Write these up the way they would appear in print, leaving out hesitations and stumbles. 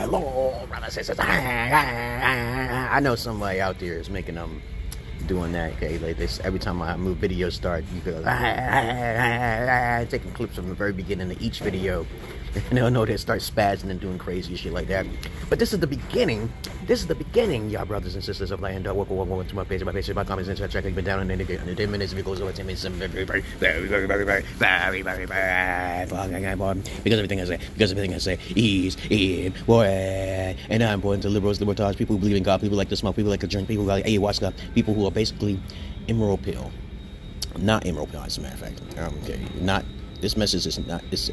Hello, brothers and sisters. I know somebody out there is making them doing that, okay? Like this, every time I move videos start, you go taking clips from the very beginning of each video. And they'll know they start spazzing and doing crazy shit like that. But this is the beginning. This is the beginning, y'all brothers and sisters of land. Welcome to my page. My page is my comments and check. I've been down in under 10 minutes. If it goes over 10 minutes, very bad. Because everything I say is in boy. And I'm important to liberals, libertarians, people who believe in God, people like to smoke, people like to drink, people who like ayahuasca, people who are basically immoral pill. Not immoral pill, as a matter of fact. Okay, not. This message is not. Is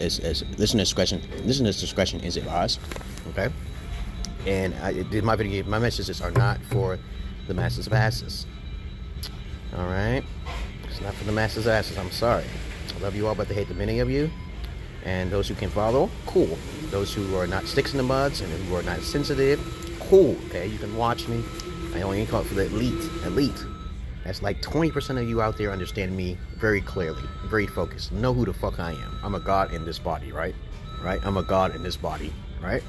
listener discretion. Listener's discretion is advised. Okay, and my messages are not for the masses of asses. All right, it's not for the masses of asses. I'm sorry. I love you all, but I hate the many of you. And those who can follow, cool. Those who are not sticks in the muds and who are not sensitive, cool. Okay, you can watch me. I only call it for the elite. That's like 20% of you out there understand me very clearly, very focused. Know who the fuck I am. I'm a god in this body, right? I'm a god in this body, right?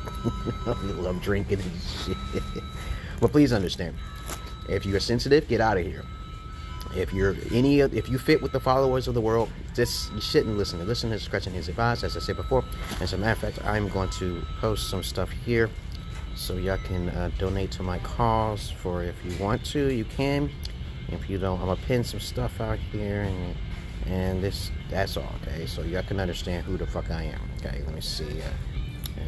I love drinking and shit. But please understand, if you're sensitive, get out of here. If you fit with the followers of the world, you shouldn't listen. Listen to discretion is advised, as I said before. As a matter of fact, I'm going to post some stuff here so y'all can donate to my cause. For if you want to, you can. If you don't, I'm gonna pin some stuff out here, and that's all. Okay, so y'all can understand who the fuck I am. Okay, let me see.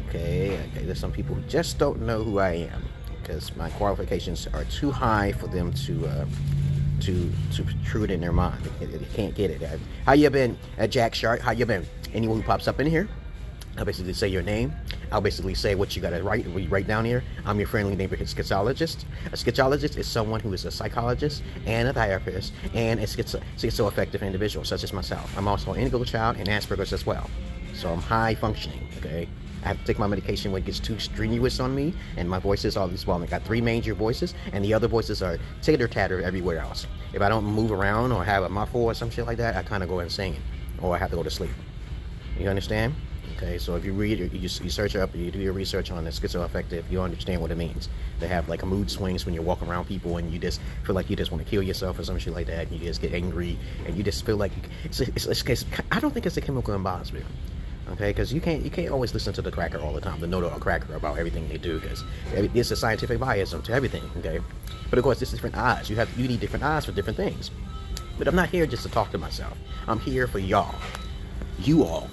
Okay, there's some people who just don't know who I am because my qualifications are too high for them to protrude in their mind. They can't get it. How you been, Jack Shark? How you been? Anyone who pops up in here, I'll basically say your name. I'll basically say what you gotta write down here. I'm your friendly neighborhood Schizologist. A Schizologist is someone who is a psychologist and a therapist and a schizoaffective individual, such as myself. I'm also an Indigo child and Asperger's as well. So I'm high functioning, okay? I have to take my medication when it gets too strenuous on me, and my voices are this well. I got 3 major voices, and the other voices are titter-tatter everywhere else. If I don't move around or have a muffle or some shit like that, I kind of go insane, or I have to go to sleep. You understand? Okay, so if you read, you search up, you do your research on the schizoaffective, you understand what it means. They have like a mood swings when you're walking around people and you just feel like you just want to kill yourself or some shit like that, and you just get angry and you just feel like I don't think it's a chemical imbalance, man. Okay, because you can't always listen to the cracker all the time, the know-it-all cracker about everything they do, because it's a scientific bias to everything. Okay, but of course, there's different eyes. You need different eyes for different things. But I'm not here just to talk to myself. I'm here for y'all, you all.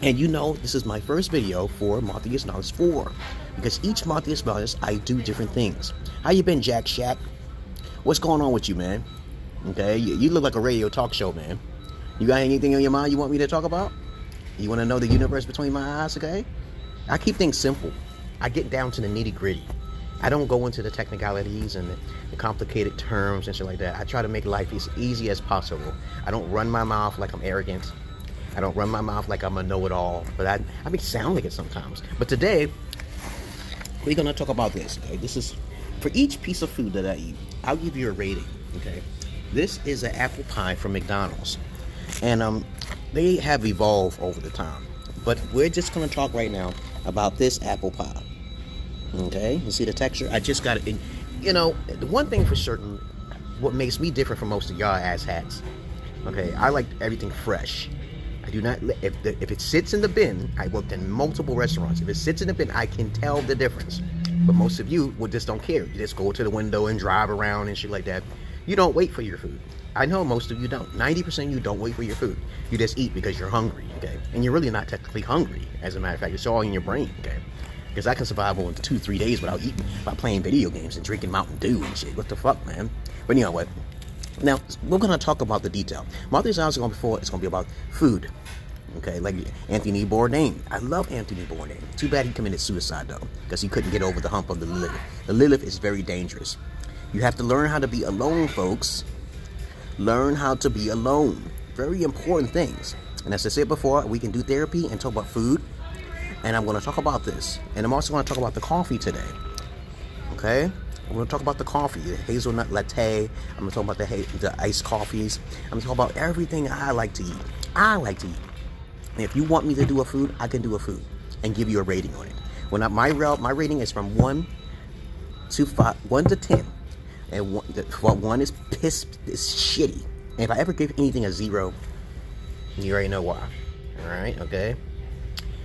And you know, this is my first video for Marthious Knowledge 4. Because each Marthious Knowledge, I do different things. How you been, Jack Shack? What's going on with you, man? Okay, you look like a radio talk show, man. You got anything on your mind you want me to talk about? You want to know the universe between my eyes, okay? I keep things simple. I get down to the nitty-gritty. I don't go into the technicalities and the complicated terms and shit like that. I try to make life as easy as possible. I don't run my mouth like I'm arrogant. I don't run my mouth like I'm a know-it-all, but I may sound like it sometimes. But today, we're going to talk about this, okay? This is, for each piece of food that I eat, I'll give you a rating, okay? This is an apple pie from McDonald's. And they have evolved over the time. But we're just going to talk right now about this apple pie, okay? You see the texture? I just got it. And, you know, the one thing for certain, what makes me different from most of y'all asshats, okay? I like everything fresh. I do not, if it sits in the bin, I worked in multiple restaurants. If it sits in the bin, I can tell the difference. But most of you just don't care. You just go to the window and drive around and shit like that. You don't wait for your food. I know most of you don't. 90% of you don't wait for your food. You just eat because you're hungry, okay? And you're really not technically hungry, as a matter of fact. It's all in your brain, okay? Because I can survive on 2-3 days without eating by playing video games and drinking Mountain Dew and shit. What the fuck, man? But you know what? Now, we're going to talk about the detail. Marthious Knowledge is going to be about food. Okay, like Anthony Bourdain. I love Anthony Bourdain. Too bad he committed suicide, though, because he couldn't get over the hump of the Lilith. The Lilith is very dangerous. You have to learn how to be alone, folks. Learn how to be alone. Very important things. And as I said before, we can do therapy and talk about food. And I'm going to talk about this. And I'm also going to talk about the coffee today. Okay? I'm going to talk about the coffee, the hazelnut latte. I'm going to talk about the iced coffees. I'm going to talk about everything I like to eat. I like to eat. If you want me to do a food, I can do a food and give you a rating on it. My rating is from 1 to 5, 1 to 10, and 1 is shitty. And if I ever give anything a 0, you already know why. All right, okay.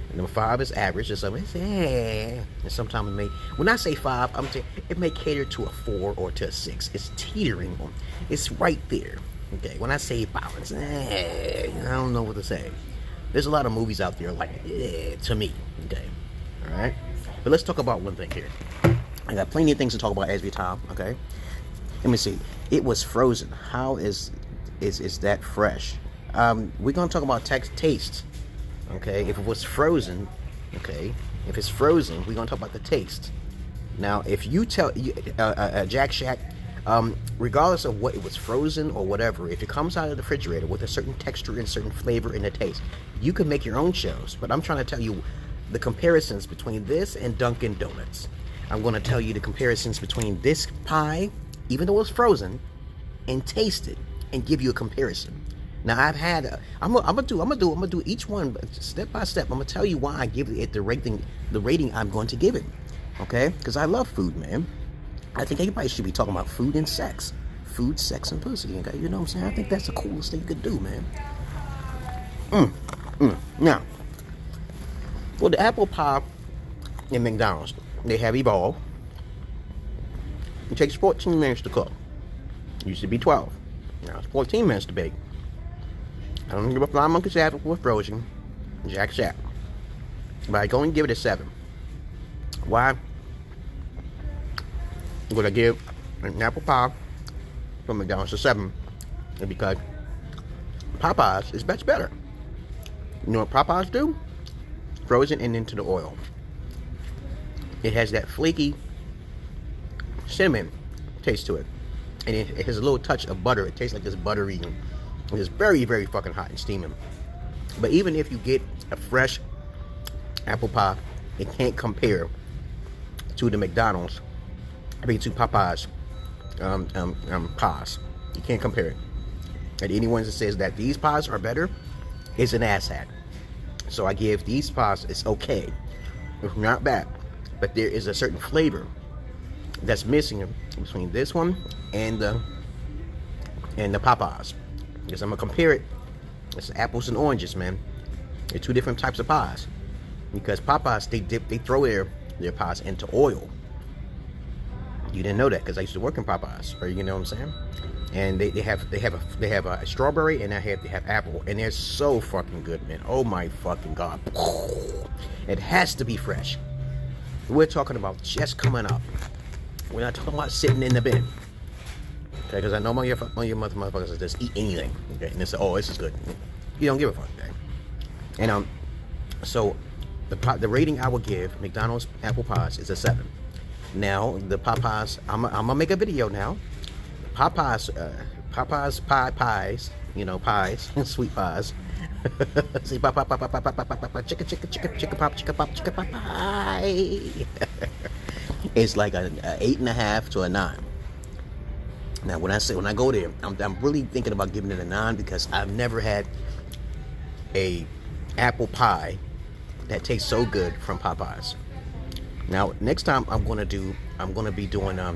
And number 5 is average, and sometimes and sometimes it may. When I say 5, it may cater to a 4 or to a 6. It's teetering on. It's right there. Okay. When I say balance, I don't know what to say. There's a lot of movies out there like to me. Okay. All right. But let's talk about one thing here. I got plenty of things to talk about every time. Okay. Let me see. It was frozen. How is that fresh? We're gonna talk about taste. Okay. If it was frozen, okay. If it's frozen, we're gonna talk about the taste. Now, if you tell Jack Shack, regardless of what it was frozen or whatever, if it comes out of the refrigerator with a certain texture and certain flavor and a taste, you can make your own shows. But I'm trying to tell you the comparisons between this and Dunkin' Donuts. I'm going to tell you the comparisons between this pie, even though it's frozen, and taste it and give you a comparison. Now I've had, I'm gonna do each one step by step. I'm gonna tell you why I give it the rating I'm going to give it. Okay, because I love food, man. I think everybody should be talking about food and sex. Food, sex, and pussy. Okay? You know what I'm saying? I think that's the coolest thing you could do, man. Now, well, the apple pie in McDonald's, they have evolved. It takes 14 minutes to cook. It used to be 12. Now it's 14 minutes to bake. I don't give a flying monkey's apple with frozen. Jack Shack. But I go and give it a 7. Why would I give an apple pie from McDonald's a 7? And because Popeyes is much better. You know what Popeyes do? Frozen and into the oil. It has that flaky cinnamon taste to it. And it has a little touch of butter. It tastes like this buttery. It's very, very fucking hot and steaming. But even if you get a fresh apple pie, it can't compare to the McDonald's, to Popeyes pies. You can't compare it. And anyone that says that these pies are better is an asshat. So I give these pies, it's okay. It's not bad. But there is a certain flavor that's missing between this one and the Popeyes. Because I'm gonna compare it. It's apples and oranges, man. They're two different types of pies. Because Popeyes, they throw their pies into oil. You didn't know that because I used to work in Popeyes, or you know what I'm saying? And they have a strawberry and they have apple, and they're so fucking good, man. Oh my fucking god! It has to be fresh. We're talking about just coming up. We're not talking about sitting in the bin. Okay, because I know one of your motherfuckers just eat anything. Okay, and they say, "Oh, this is good." You don't give a fuck, okay? And so the rating I would give McDonald's apple pies is a 7. Now the Popeyes, I'm gonna make a video now. Popeyes pies, you know, pies, sweet pies. See, pop, chicken pie. It's like a 8.5 to a 9. Now, when I go there, I'm really thinking about giving it a 9 because I've never had a apple pie that tastes so good from Popeyes. Now, next time I'm gonna be doing a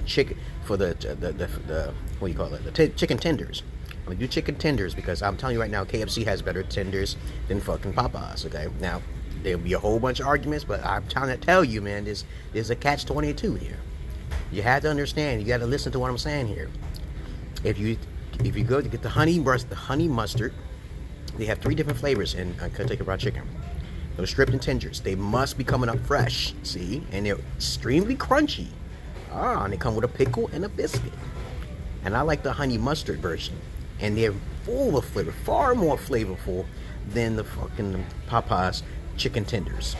chicken for the what do you call it? The chicken tenders. I'm gonna do chicken tenders because I'm telling you right now, KFC has better tenders than fucking Popeyes. Okay, now there'll be a whole bunch of arguments, but I'm trying to tell you, man, there's a catch-22 here. You have to understand. You got to listen to what I'm saying here. If you go to get the honey mustard, they have 3 different flavors in Kentucky Fried Chicken. Those stripped and tenders, they must be coming up fresh, see? And they're extremely crunchy. And they come with a pickle and a biscuit. And I like the honey mustard version. And they're full of flavor, far more flavorful than the fucking Popeyes chicken tenders.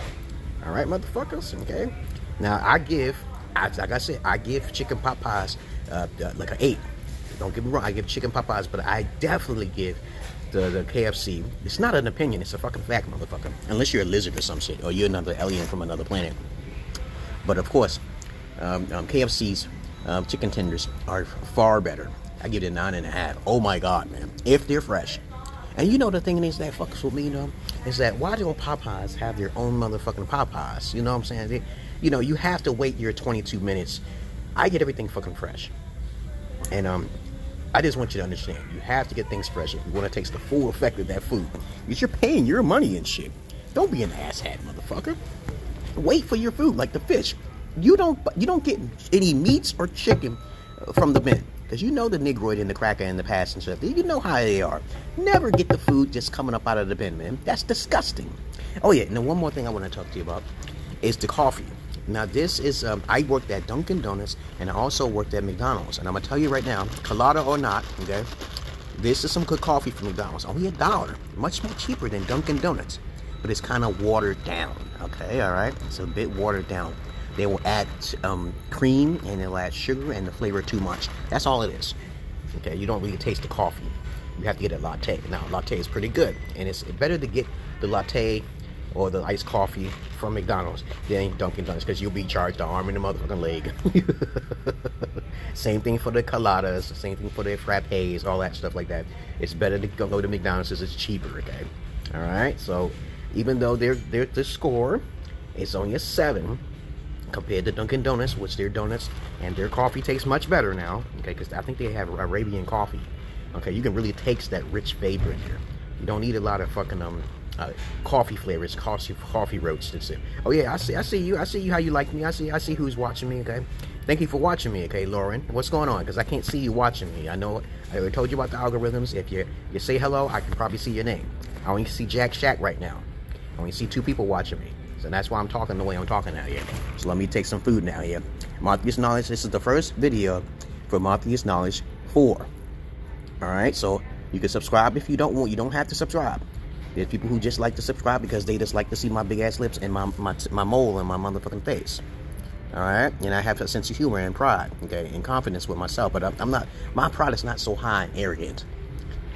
All right, motherfuckers, okay? Now, like I said, I give chicken Popeyes like an 8. Don't get me wrong, I give chicken Popeyes, but I definitely give the KFC. It's not an opinion, it's a fucking fact, motherfucker. Unless you're a lizard or some shit, or you're another alien from another planet. But of course, KFC's chicken tenders are far better. I give it a 9.5. Oh my god, man. If they're fresh. And you know the thing is that fucks with me, you know, is that why don't Popeyes have their own motherfucking Popeyes? You know what I'm saying? You know, you have to wait your 22 minutes. I get everything fucking fresh. And I just want you to understand, you have to get things fresh if you want to taste the full effect of that food. Because you're paying your money and shit. Don't be an asshat, motherfucker. Wait for your food, like the fish. You don't get any meats or chicken from the bin. Because you know the Negroid and the cracker and the pass and stuff. You know how they are. Never get the food just coming up out of the bin, man. That's disgusting. Oh yeah, and then one more thing I want to talk to you about is the coffee. Now this is, I worked at Dunkin' Donuts and I also worked at McDonald's. And I'm going to tell you right now, colada or not, okay, this is some good coffee from McDonald's. Only $1. Much more cheaper than Dunkin' Donuts. But it's kind of watered down, okay, alright? It's a bit watered down. They will add cream and they'll add sugar and the flavor too much. That's all it is. Okay, you don't really taste the coffee. You have to get a latte. Now, latte is pretty good. And it's better to get the latte or the iced coffee from McDonald's than Dunkin' Donuts because you'll be charged an arm and a motherfucking leg. Same thing for the coladas, same thing for the frappes, all that stuff like that. It's better to go to McDonald's because it's cheaper, okay? Alright, so even though the score is only a 7 compared to Dunkin' Donuts, which their donuts and their coffee tastes much better now, okay, because I think they have Arabian coffee. Okay, you can really taste that rich flavor in there. You don't need a lot of fucking coffee flavors, coffee roasts. Oh yeah, I see you how you like me. I see who's watching me. Okay, thank you for watching me. Okay, Lauren, what's going on? Because I can't see you watching me. I know I already told you about the algorithms. If you say hello, I can probably see your name. I only see Jack Shack right now. I only see 2 people watching me. So that's why I'm talking the way I'm talking out here. So let me take some food now here. Marthious Knowledge, this is the first video for Marthious Knowledge 4. Alright, so you can subscribe if you don't want. You don't have to subscribe. There's people who just like to subscribe because they just like to see my big ass lips and my mole and my motherfucking face. Alright, and I have a sense of humor and pride, okay, and confidence with myself, but I'm not, my pride is not so high and arrogant.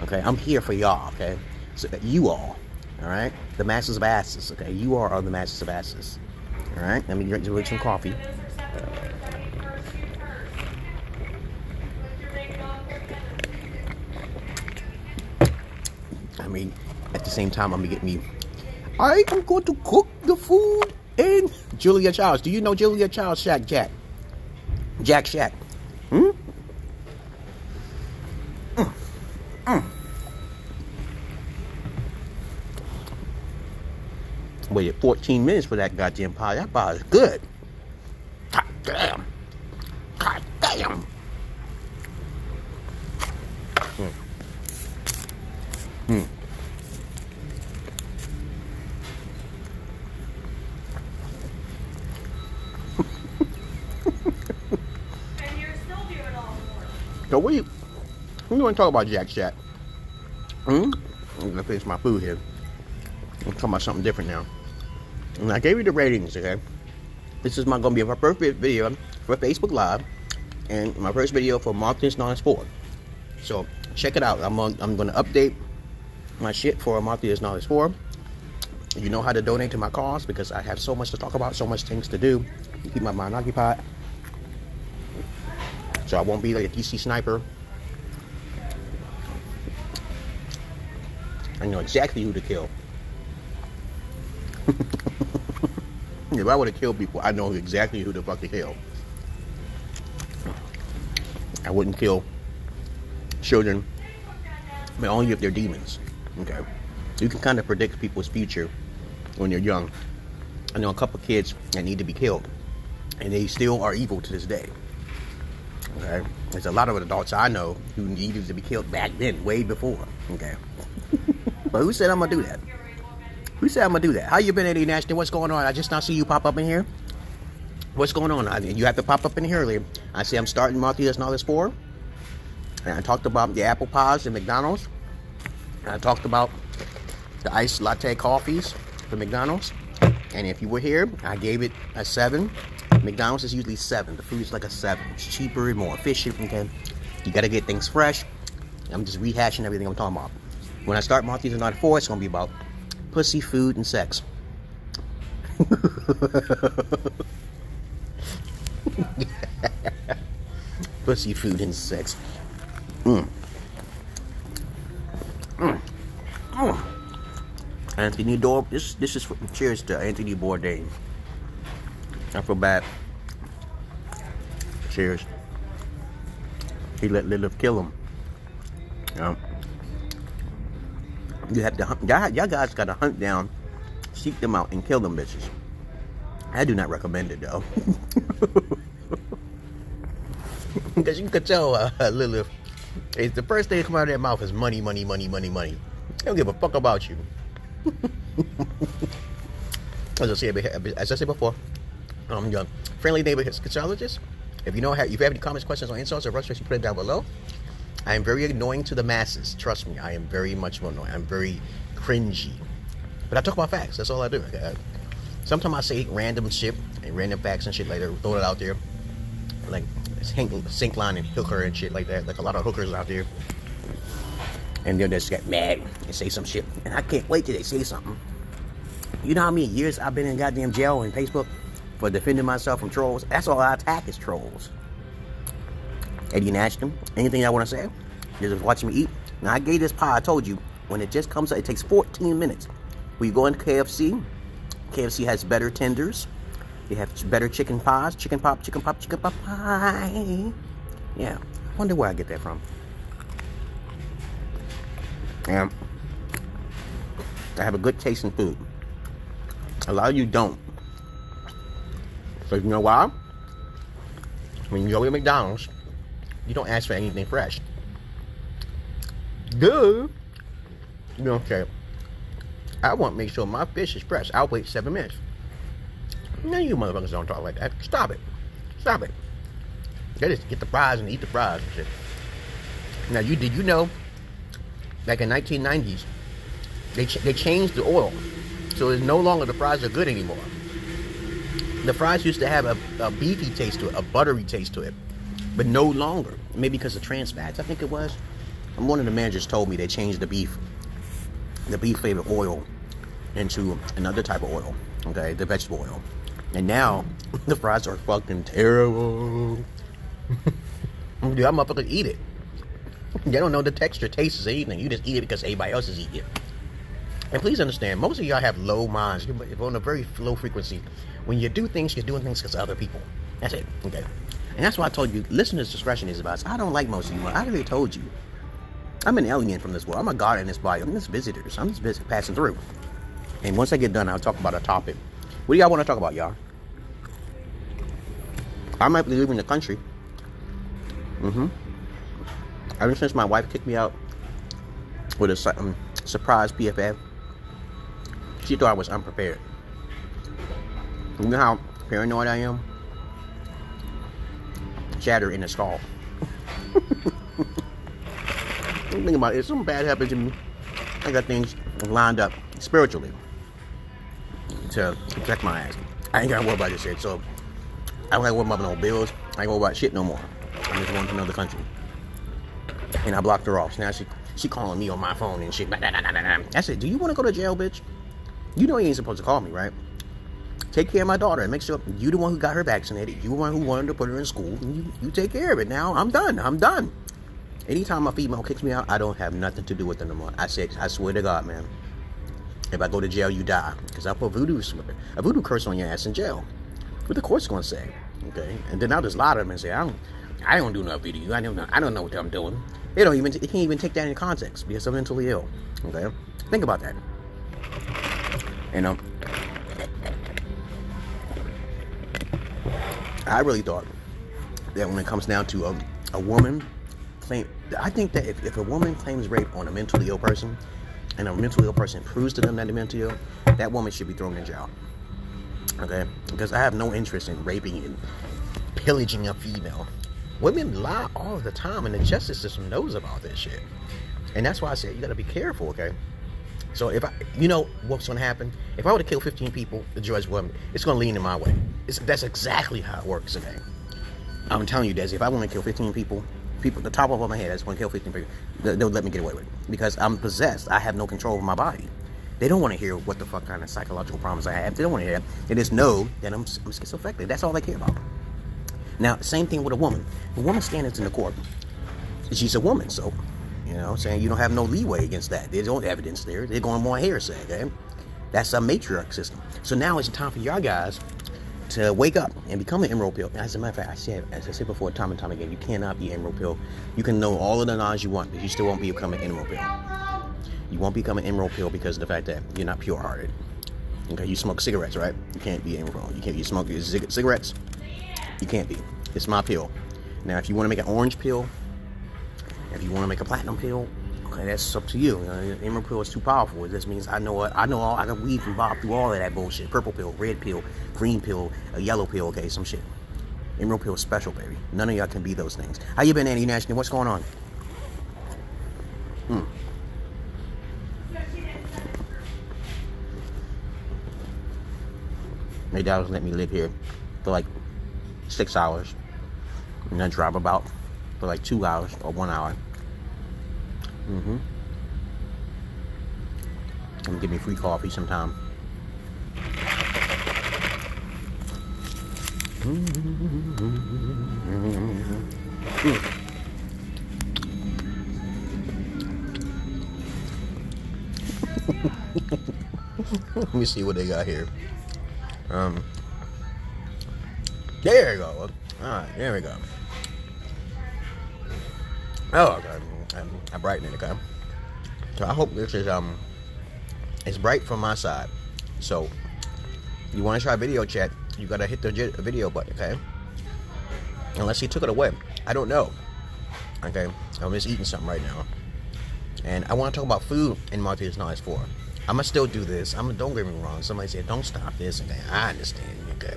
Okay, I'm here for y'all, okay? So you all. Alright? The masses of asses, okay? You are the masses of asses. Alright? Let me drink some coffee. I mean, at the same time, I'm gonna get me. I am going to cook the food in Julia Childs. Do you know Julia Childs? Jack Shack. Waited 14 minutes for that goddamn pie. That pie is good. God damn. God damn. And you're still doing all the work. So we want to talk about Jack Shack. I'm gonna finish my food here. I'm talking about something different now. And I gave you the ratings, okay? This is gonna be my first video for Facebook Live and my first video for Marthious Knowledge 4. So check it out. I'm gonna update my shit for Marthious Knowledge 4. You know how to donate to my cause because I have so much to talk about, so much things to do to keep my mind occupied. So I won't be like a DC sniper. I know exactly who to kill. If I would have killed people, I know exactly who the fuck to kill. I wouldn't kill children, but only if they're demons. Okay, you can kind of predict people's future when you're young. I know a couple kids that need to be killed, and they still are evil to this day. Okay, there's a lot of adults I know who needed to be killed back then, way before. Okay, but who said I'm gonna do that? Who said I'm gonna do that? How you been, Eddie National? What's going on? I just now see you pop up in here. What's going on? You have to pop up in here earlier. I see I'm starting Marthious Knowledge 4. And I talked about the apple pies at McDonald's. And I talked about the iced latte coffees from McDonald's. And if you were here, I gave it a 7. McDonald's is usually 7. The food is like a 7. It's cheaper and more efficient. Okay, you gotta get things fresh. I'm just rehashing everything I'm talking about. When I start Marthious Knowledge 4, it's gonna be about pussy, food, and sex. Pussy, food, and sex. Anthony Dor. This is cheers to Anthony Bourdain. I feel bad. Cheers. He let Lilith kill him. You have to hunt. Y'all guys got to hunt down, seek them out, and kill them bitches. I do not recommend it though, because you could tell Lilith. It's the first thing that come out of their mouth is money, money, money, money, money. They don't give a fuck about you. As I said before, your friendly neighborhood Schizologist. If you have any comments, questions, or insults or frustrations, put it down below. I am very annoying to the masses. Trust me, I am very much annoying. I'm very cringy. But I talk about facts. That's all I do. Sometimes I say random shit and random facts and shit like that. Throw it out there. Like sink line and hooker and shit like that. Like a lot of hookers out there. And they'll just get mad and say some shit. And I can't wait till they say something. You know how many years I've been in goddamn jail and Facebook for defending myself from trolls? That's all I attack is trolls. Eddie Nashton, anything I want to say? You're just watching me eat. Now I gave this pie, I told you, when it just comes out, it takes 14 minutes. When you go into KFC, KFC has better tenders. They have better chicken pies, chicken pot pie. Yeah, I wonder where I get that from. Yeah, I have a good taste in food. A lot of you don't. So you know why? When you go to McDonald's, you don't ask for anything fresh. Good. You don't care. I want to make sure my fish is fresh. I'll wait 7 minutes. Now you motherfuckers don't talk like that. Stop it. Stop it. They just get the fries and eat the fries and shit. Now did you know, like in 1990s, they changed the oil. So it's no longer the fries are good anymore. The fries used to have a beefy taste to it, a buttery taste to it. But no longer. Maybe because of trans fats, I think it was. And one of the managers told me they changed the beef flavored oil into another type of oil. Okay, the vegetable oil. And now the fries are fucking terrible. Y'all motherfuckers eat it. They don't know the texture, taste, or anything. You just eat it because everybody else is eating it. And please understand, most of y'all have low minds. You're on a very low frequency. When you do things, you're doing things because of other people. That's it. Okay. And that's why I told you, listener's discretion is advised. I don't like most of you. I already told you. I'm an alien from this world. I'm a god in this body. I'm just visitors. I'm just passing through. And once I get done, I'll talk about a topic. What do y'all want to talk about, y'all? I might be leaving the country. Ever since my wife kicked me out with a surprise PFF, she thought I was unprepared. You know how paranoid I am? Chatter in the stall. Think about it. If something bad happens to me, I got things lined up spiritually to protect my ass. I ain't got to worry about this shit. So I don't got to worry about no bills. I ain't worry about shit no more. I'm just going to another country. And I blocked her off. So now she calling me on my phone and shit. I said, do you want to go to jail, bitch? You know you ain't supposed to call me, right? Take care of my daughter and make sure you the one who got her vaccinated. You the one who wanted to put her in school. And you take care of it. Now I'm done. Anytime a female kicks me out, I don't have nothing to do with them anymore. I said, I swear to God, man. If I go to jail, you die. Because I put a voodoo curse on your ass in jail. What the court's going to say. Okay? And then I'll just lie to them and say, I don't do no voodoo. I don't know what I'm doing. They can't even take that in context because I'm mentally ill. Okay? Think about that. You know? I really thought that when it comes down to a woman I think that if a woman claims rape on a mentally ill person and a mentally ill person proves to them that they're mentally ill, that woman should be thrown in jail. Okay? Because I have no interest in raping and pillaging a female. Women lie all the time and the justice system knows about this shit. And that's why I said you gotta be careful, okay? So you know what's gonna happen? If I were to kill 15 people, the judge woman, it's gonna lean in my way. That's exactly how it works, okay? I'm telling you, Desi, if I want to kill 15 people, the top of my head, I just want to kill 15 people, they'll let me get away with it. Because I'm possessed. I have no control over my body. They don't want to hear what the fuck kind of psychological problems I have. They don't want to hear that. They just know that I'm schizoaffected. That's all they care about. Now, same thing with a woman. The woman standing in the court, she's a woman, so, you know, saying you don't have no leeway against that. There's no evidence there. They're going more hearsay, okay? That's a matriarch system. So now it's time for y'all guys to wake up and become an emerald pill. As a matter of fact, as I said before, time and time again, you cannot be an emerald pill. You can know all of the knowledge you want, but you still won't become an emerald pill. You won't become an emerald pill because of the fact that you're not pure-hearted. Okay, you smoke cigarettes, right? You can't be an emerald pill. You can't be smoking cigarettes. You can't be. It's my pill. Now, if you want to make an orange pill, if you want to make a platinum pill, okay, that's up to you. Emerald pill is too powerful. It just means I can weed and bob through all of that bullshit. Purple pill, red pill, green pill, a yellow pill, okay, some shit. Emerald pill is special, baby. None of y'all can be those things. How you been, Andy National? What's going on? My dad was letting me live here for like 6 hours. And then drive about for like 2 hours or 1 hour. And give me free coffee sometime. Let me see what they got here. There we go. Alright, there we go. Oh, okay. I brighten it, okay? So I hope this is, it's bright from my side. So, you want to try video chat, you gotta hit the video button, okay? Unless he took it away. I don't know. Okay? I'm just eating something right now. And I want to talk about food in Marthious Knowledge 4. I'm gonna still do this. Don't get me wrong. Somebody said, don't stop this. Okay, I understand. Okay.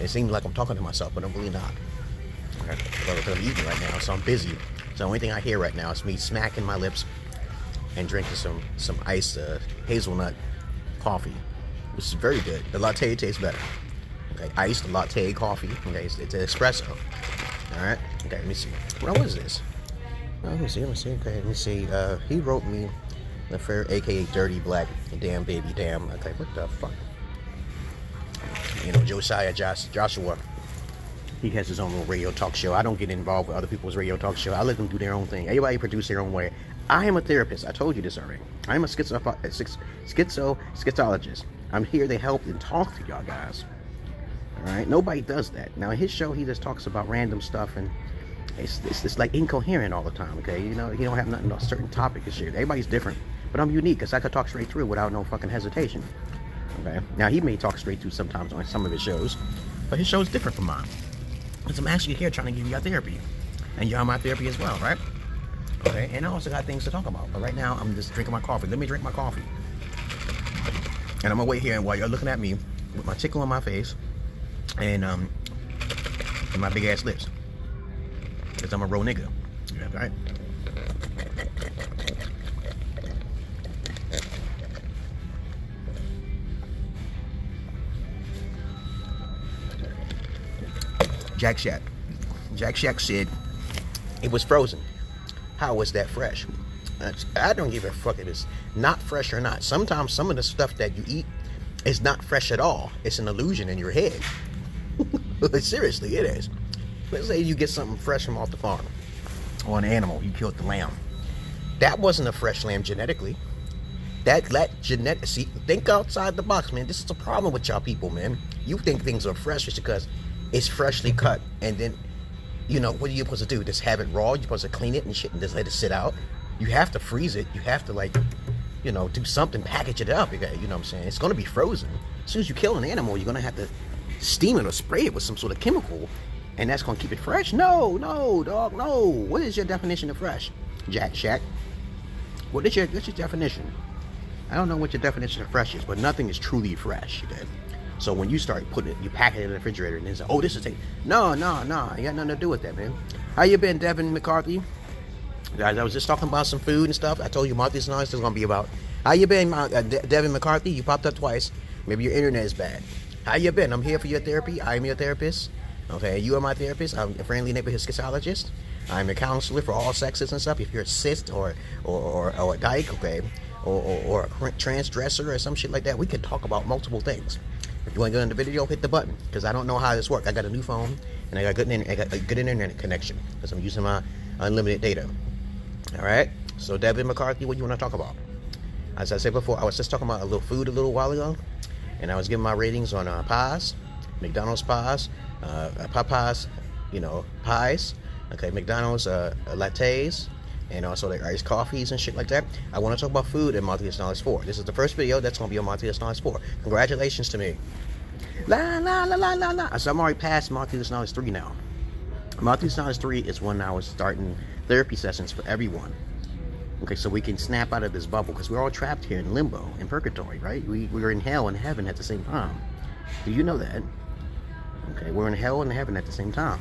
It seems like I'm talking to myself, but I'm really not. Okay. Because I'm eating right now, so I'm busy. So the only thing I hear right now is me smacking my lips and drinking some iced hazelnut coffee, which is very good. The latte tastes better. Okay, iced latte coffee. Okay, it's an espresso. All right. Okay, let me see. What was this? Oh, let me see. Okay, let me see. He wrote me the fair, aka Dirty Black, damn baby, damn. Okay, what the fuck? You know, Josiah Joshua. He has his own little radio talk show. I don't get involved with other people's radio talk show. I let them do their own thing. Everybody produce their own way. I am a therapist. I told you this already. I am a schizologist. I'm here to help and talk to y'all guys. All right. Nobody does that. Now, in his show, he just talks about random stuff, and it's like incoherent all the time. Okay, you know, he don't have nothing, a certain topic and shit. Everybody's different, but I'm unique because I could talk straight through without no fucking hesitation. Okay. Now, he may talk straight through sometimes on some of his shows, but his show is different from mine. Because I'm actually here trying to give you therapy. And y'all my therapy as well, right? Okay, and I also got things to talk about. But right now, I'm just drinking my coffee. Let me drink my coffee. And I'm gonna wait here while you're looking at me with my tickle on my face and my big ass lips. Because I'm a real nigga. Yeah, right? Jack Shack said it was frozen. How was that fresh? I don't give a fuck if it's not fresh or not. Sometimes some of the stuff that you eat is not fresh at all. It's an illusion in your head. Seriously, it is. Let's say you get something fresh from off the farm, or an animal, you killed the lamb. That wasn't a fresh lamb genetically. That genetic. See, think outside the box, man. This is a problem with y'all people, man. You think things are fresh just because it's freshly cut, and then, you know, what are you supposed to do? Just have it raw? You're supposed to clean it and shit and just let it sit out? You have to freeze it. You have to, like, you know, do something, package it up. You know what I'm saying? It's going to be frozen. As soon as you kill an animal, you're going to have to steam it or spray it with some sort of chemical, and that's going to keep it fresh? No, dog, no. What is your definition of fresh, Jack Shack? What's your definition? I don't know what your definition of fresh is, but nothing is truly fresh, okay? So when you start putting it, you pack it in the refrigerator and then say, oh, this is no, you got nothing to do with that, man. How you been, Devin McCarthy? Guys, I was just talking about some food and stuff. I told you Marthious Knowledge is going to be about. How you been, Devin McCarthy? You popped up twice. Maybe your internet is bad. How you been? I'm here for your therapy. I am your therapist. Okay, you are my therapist. I'm a friendly neighborhood Schizologist. I'm a counselor for all sexes and stuff. If you're a cyst or a dyke, okay, or a transdresser or some shit like that, we can talk about multiple things. If you want to go in the video, hit the button, because I don't know how this works. I got a new phone, and I got a good internet connection, because I'm using my unlimited data. All right? So, Devin McCarthy, what do you want to talk about? As I said before, I was just talking about a little food a little while ago, and I was giving my ratings on pies, McDonald's pies, Popeyes, pies. Okay, McDonald's lattes, and also like iced coffees and shit like that. I want to talk about food in Marthious Knowledge 4. This is the first video that's going to be on Marthious Knowledge 4. Congratulations to me. La la la la la la. So I'm already past Marthious Knowledge 3 now. Marthious Knowledge 3 is when I was starting therapy sessions for everyone. Okay, so we can snap out of this bubble, because we're all trapped here in limbo, in purgatory, right? We're in hell and heaven at the same time. Do you know that? Okay, we're in hell and heaven at the same time.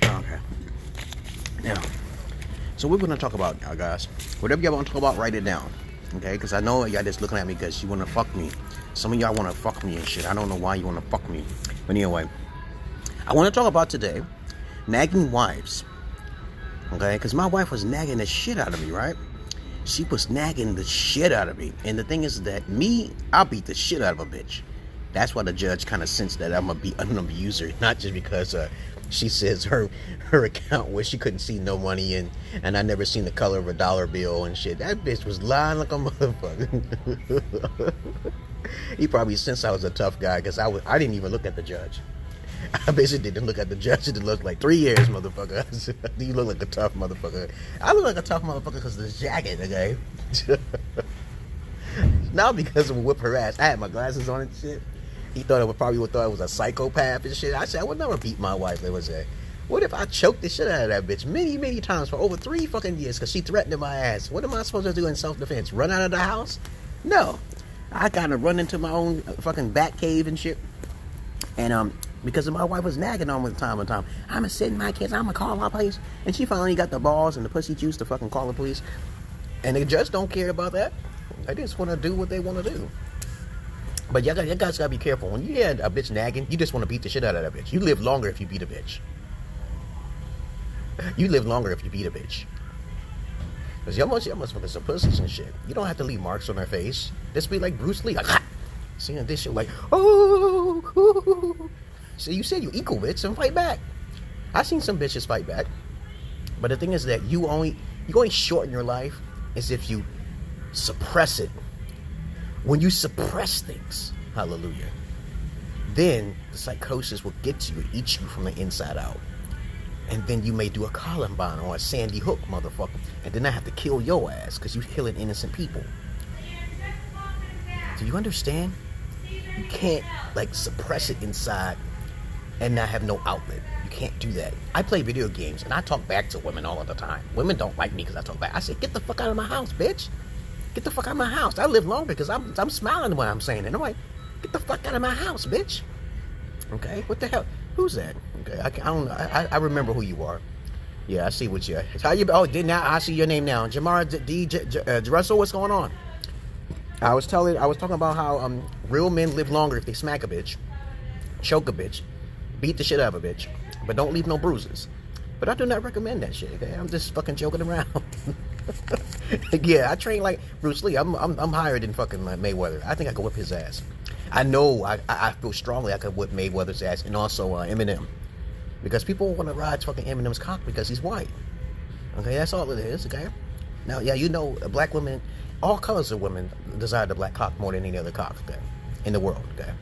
Okay. Now, so we're going to talk about, guys. Whatever y'all want to talk about, write it down. Okay, because I know y'all just looking at me because you want to fuck me. Some of y'all want to fuck me and shit. I don't know why you want to fuck me. But anyway, I want to talk about today nagging wives. Okay, because my wife was nagging the shit out of me, right? She was nagging the shit out of me. And the thing is that I'll beat the shit out of a bitch. That's why the judge kind of sensed that I'm an abuser. Not just because she says her account where she couldn't see no money in, and I never seen the color of a dollar bill and shit. That bitch was lying like a motherfucker. He probably sensed I was a tough guy, because I didn't even look at the judge. I basically didn't look at the judge. It looked like 3 years, motherfucker. You look like a tough motherfucker. I look like a tough motherfucker because of this jacket, okay? Not because of whip her ass. I had my glasses on and shit. He probably would thought I was a psychopath and shit. I said I would never beat my wife. It was what if I choked the shit out of that bitch many times for over 3 fucking years because she threatened my ass? What am I supposed to do in self-defense? Run out of the house? No. I kind of run into my own fucking bat cave and shit. And because my wife was nagging on me time and time. I'ma send my kids, I'ma call my police. And she finally got the balls and the pussy juice to fucking call the police. And the judge don't care about that. They just want to do what they want to do. But you guys gotta be careful. When you hear a bitch nagging, you just want to beat the shit out of that bitch. You live longer if you beat a bitch. You live longer if you beat a bitch. Because y'all motherfuckers some pussies and shit. You don't have to leave marks on their face. Just be like Bruce Lee. Like, seeing this shit like, oh. So you said you equal, bitch, and fight back. I've seen some bitches fight back. But the thing is that you only shorten your life is if you suppress it. When you suppress things, hallelujah, then the psychosis will get you, eat you from the inside out. And then you may do a Columbine or a Sandy Hook, motherfucker. And then I have to kill your ass because you're killing innocent people. Do you understand? You can't, suppress it inside and not have no outlet. You can't do that. I play video games and I talk back to women all of the time. Women don't like me because I talk back. I say, get the fuck out of my house, bitch. Get the fuck out of my house. I live longer because I'm smiling when I'm saying it. I'm like, get the fuck out of my house, bitch. Okay, what the hell? Who's that? Okay, I don't know. I remember who you are. Yeah, I see what you. How you? Oh, now I see your name now. Jamar D. Russell. What's going on? I was talking about how real men live longer if they smack a bitch, choke a bitch, beat the shit out of a bitch, but don't leave no bruises. But I do not recommend that shit. Okay, I'm just fucking joking around. Yeah, I train like Bruce Lee. I'm higher than fucking Mayweather. I think I could whip his ass. I know. I feel strongly I could whip Mayweather's ass, and also Eminem, because people want to ride fucking Eminem's cock because he's white. Okay, that's all it is. Okay. Now, yeah, black women, all colors of women desire the black cock more than any other cock. Okay, in the world. Okay.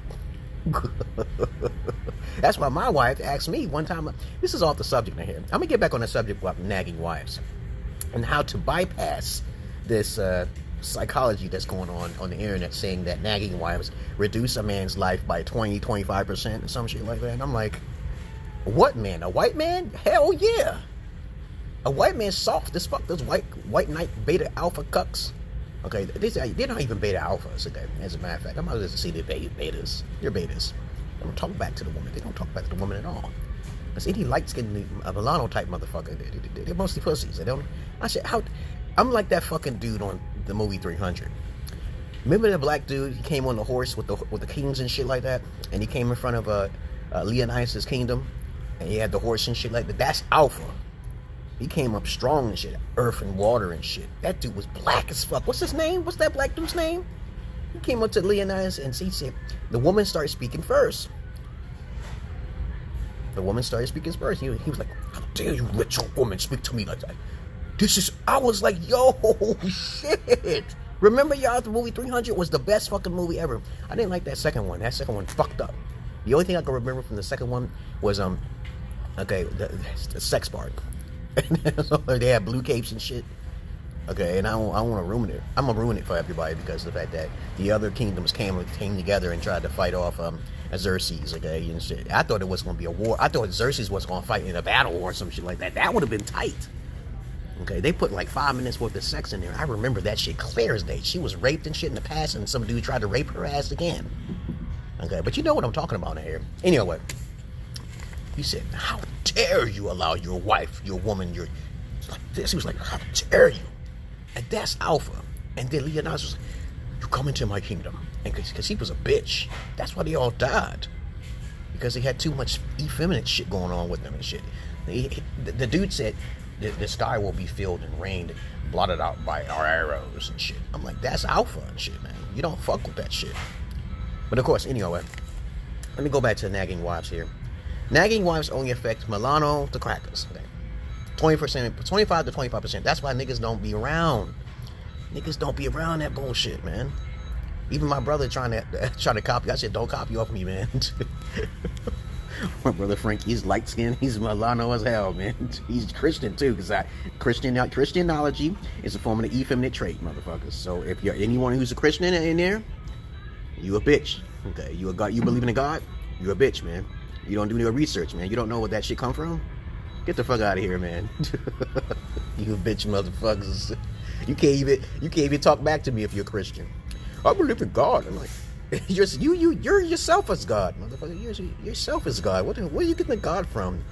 That's why my wife asked me one time. This is off the subject right here. I'm gonna get back on the subject about nagging wives and how to bypass this psychology that's going on the internet, saying that nagging wives reduce a man's life by 20-25% and some shit like that. And I'm like, what man? A white man? Hell yeah. A white man's soft as fuck. Those white knight beta alpha cucks. Okay, they're not even beta alphas. Okay, as a matter of fact, I'm not going to see the betas. They're betas. They don't talk back to the woman. They don't talk back to the woman at all. Because any light-skinned Milano type motherfucker, they're mostly pussies. They don't. I said, I'm like that fucking dude on the movie 300. Remember the black dude? He came on the horse with the kings and shit like that, and he came in front of Leonidas' kingdom, and he had the horse and shit like that. That's alpha. He came up strong and shit, earth and water and shit. That dude was black as fuck. What's his name? What's that black dude's name? He came up to Leonidas and he said, the woman started speaking first. The woman started speaking Spanish. He was like, how dare you let your woman speak to me like that? I was like, yo, shit. Remember, y'all, the movie 300 was the best fucking movie ever. I didn't like that second one. That second one fucked up. The only thing I can remember from the second one was, okay, the sex part. They had blue capes and shit. Okay, and I don't want to ruin it. I'm going to ruin it for everybody because of the fact that the other kingdoms came together and tried to fight off Xerxes, okay, and shit. I thought it was going to be a war. I thought Xerxes was going to fight in a battle or some shit like that. That would have been tight. Okay, they put like 5 minutes worth of sex in there. I remember that shit clear as day. She was raped and shit in the past, and some dude tried to rape her ass again. Okay, but you know what I'm talking about in here. Anyway, he said, how dare you allow your wife, your woman, your... Like this. He was like, how dare you? And that's alpha. And then Leonidas was like, you come into my kingdom. And because he was a bitch. That's why they all died. Because he had too much effeminate shit going on with them and shit. The dude said, the sky will be filled and rained, blotted out by our arrows and shit. I'm like, that's alpha and shit, man. You don't fuck with that shit. But of course, anyway, let me go back to nagging wives here. Nagging wives only affect Milano to crackers. Okay? 20%, 25 to 25%. That's why niggas don't be around. Niggas don't be around that bullshit, man. Even my brother trying to copy. I said, don't copy off me, man. My brother Frank, he's light skinned. He's Milano as hell, man. He's Christian too, because Christianology is a form of the effeminate trait, motherfuckers. So if you're anyone who's a Christian in there, you a bitch. Okay, you a God. You believe in a God? You a bitch, man. You don't do no research, man. You don't know where that shit come from. Get the fuck out of here, man. You bitch motherfuckers. You can't even talk back to me if you're a Christian. I believe in God. I'm like, you're yourself as God, motherfucker. You're yourself as God. Where are you getting the God from?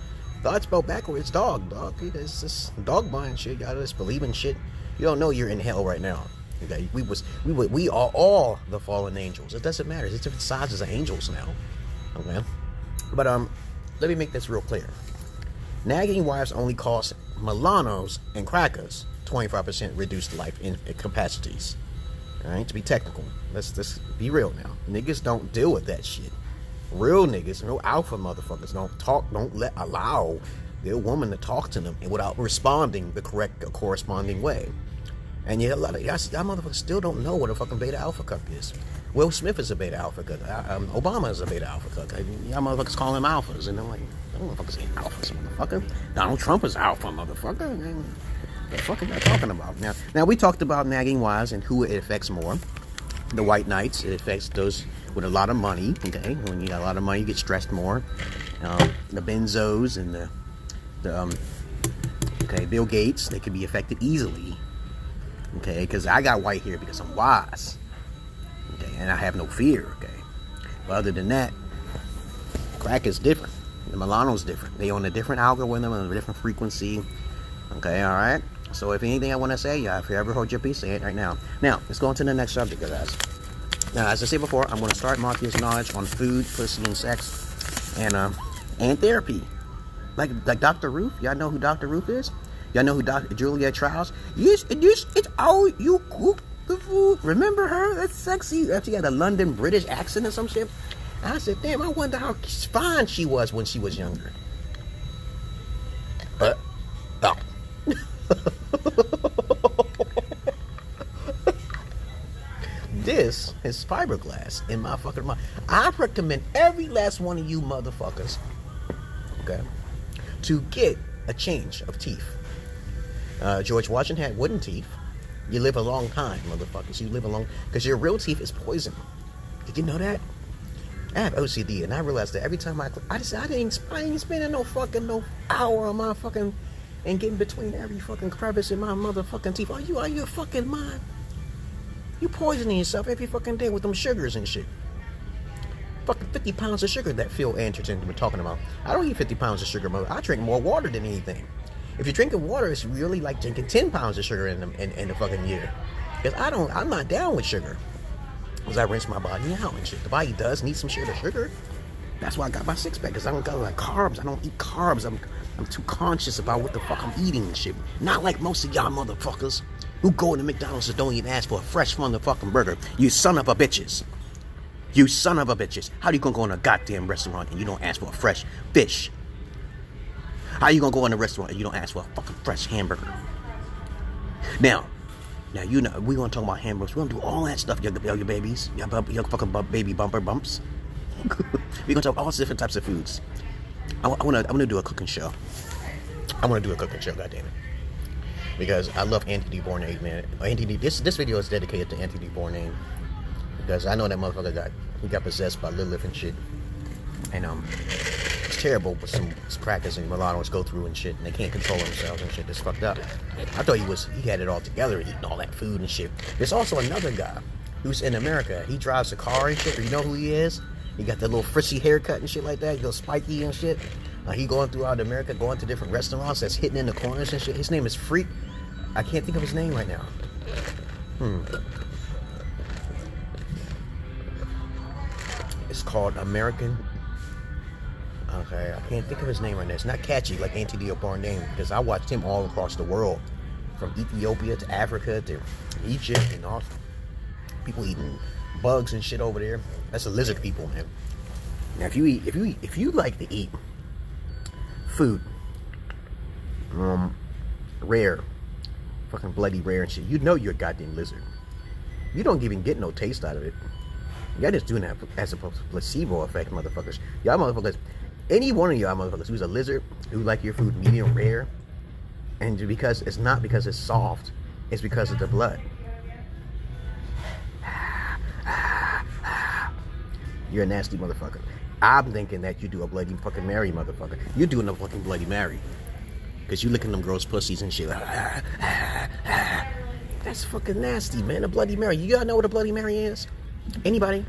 God spelled backwards. Dog. It's just dog buying shit. Y'all just believe in shit. You don't know you're in hell right now. Okay, we are all the fallen angels. It doesn't matter. It's different sizes of angels now. Okay, but let me make this real clear. Nagging wives only cost Milanos and crackers 25% reduced life in capacities. All right, to be technical, let's be real now. Niggas don't deal with that shit. Real niggas, real alpha motherfuckers don't allow their woman to talk to them without responding the correct corresponding way. And yet a lot of y'all motherfuckers still don't know what a fucking beta alpha cuck is. Will Smith is a beta alpha cuck. Obama is a beta alpha cuck. Y'all motherfuckers call him alphas, and I'm like, that motherfuckers ain't alphas, motherfucker. Donald Trump is alpha, motherfucker. Man, what the fuck are y'all talking about? Now we talked about nagging wives and who it affects more. The white knights, it affects those with a lot of money. Okay, when you got a lot of money, you get stressed more. The benzos and the Bill Gates, they can be affected easily. Okay, because I got white hair because I'm wise. Okay, and I have no fear. Okay, but other than that, crack is different. The Milano's different. They on a different algorithm and a different frequency. Okay, all right. So if anything I want to say, if you ever hold your peace, say it right now. Now, let's go on to the next subject, guys. Now, as I said before, I'm going to start Marthious knowledge on food, pussy, and sex, and therapy. Like Dr. Ruth. Y'all know who Dr. Ruth is? Y'all know who Dr. Julia Childs? Yes, it's all you cook the food. Remember her? That's sexy. She had a London British accent or some shit. I said, damn, I wonder how fine she was when she was younger. Oh. This is fiberglass in my fucking mind. I recommend every last one of you motherfuckers, okay, to get a change of teeth. George Washington had wooden teeth. You live a long time, motherfuckers. You live a long, because your real teeth is poison. Did you know that? I have OCD, and I realized that every time I ain't spending no hour on my fucking and getting between every fucking crevice in my motherfucking teeth. Are you fucking mind? You poisoning yourself every fucking day with them sugars and shit. Fucking 50 pounds of sugar that Phil Anderson been talking about. I don't eat 50 pounds of sugar, mother. I drink more water than anything. If you're drinking water, it's really like drinking 10 pounds of sugar in the fucking year. Because I'm not down with sugar. Because I rinse my body out and shit. The body does need some sugar. That's why I got my six pack. Because I don't got like carbs. I don't eat carbs. I'm too conscious about what the fuck I'm eating and shit. Not like most of y'all motherfuckers who go into McDonald's and don't even ask for a fresh motherfucking burger. You son of a bitches. You son of a bitches. How do you gonna go in a goddamn restaurant and you don't ask for a fresh fish, How you gonna go in a restaurant and you don't ask for a fucking fresh hamburger? Now, you know, we gonna talk about hamburgers. We gonna do all that stuff, your babies, your fucking baby bumper bumps. We gonna talk about all different types of foods. I wanna do a cooking show. I wanna do a cooking show, goddammit. Because I love Anthony Bourdain, man. This video is dedicated to Anthony Bourdain. Because I know that motherfucker got possessed by Lilith and shit. And it's terrible what some crackers and mulattoes go through and shit, and they can't control themselves and shit. It's fucked up. I thought he had it all together, eating all that food and shit. There's also another guy who's in America. He drives a car and shit. You know who he is? He got that little frizzy haircut and shit like that. He goes spiky and shit. He going throughout America, going to different restaurants that's hitting in the corners and shit. His name is Freak. I can't think of his name right now. It's called American. Okay, I can't think of his name right now. It's not catchy like Anthony Bourdain, because I watched him all across the world, from Ethiopia to Africa to Egypt, and all people eating bugs and shit over there. That's the lizard people, man. Now, if you like to eat food, rare, fucking bloody rare and shit, you know you're a goddamn lizard. You don't even get no taste out of it. Y'all just doing that as a placebo effect, motherfuckers. Y'all motherfuckers, any one of y'all motherfuckers who's a lizard, who like your food medium rare, and because it's not because it's soft, it's because of the blood. You're a nasty motherfucker. I'm thinking that you do a Bloody fucking Mary, motherfucker. You're doing a fucking Bloody Mary. Because you licking them girls' pussies and shit. That's fucking nasty, man. A Bloody Mary. You gotta know what a Bloody Mary is? Anybody?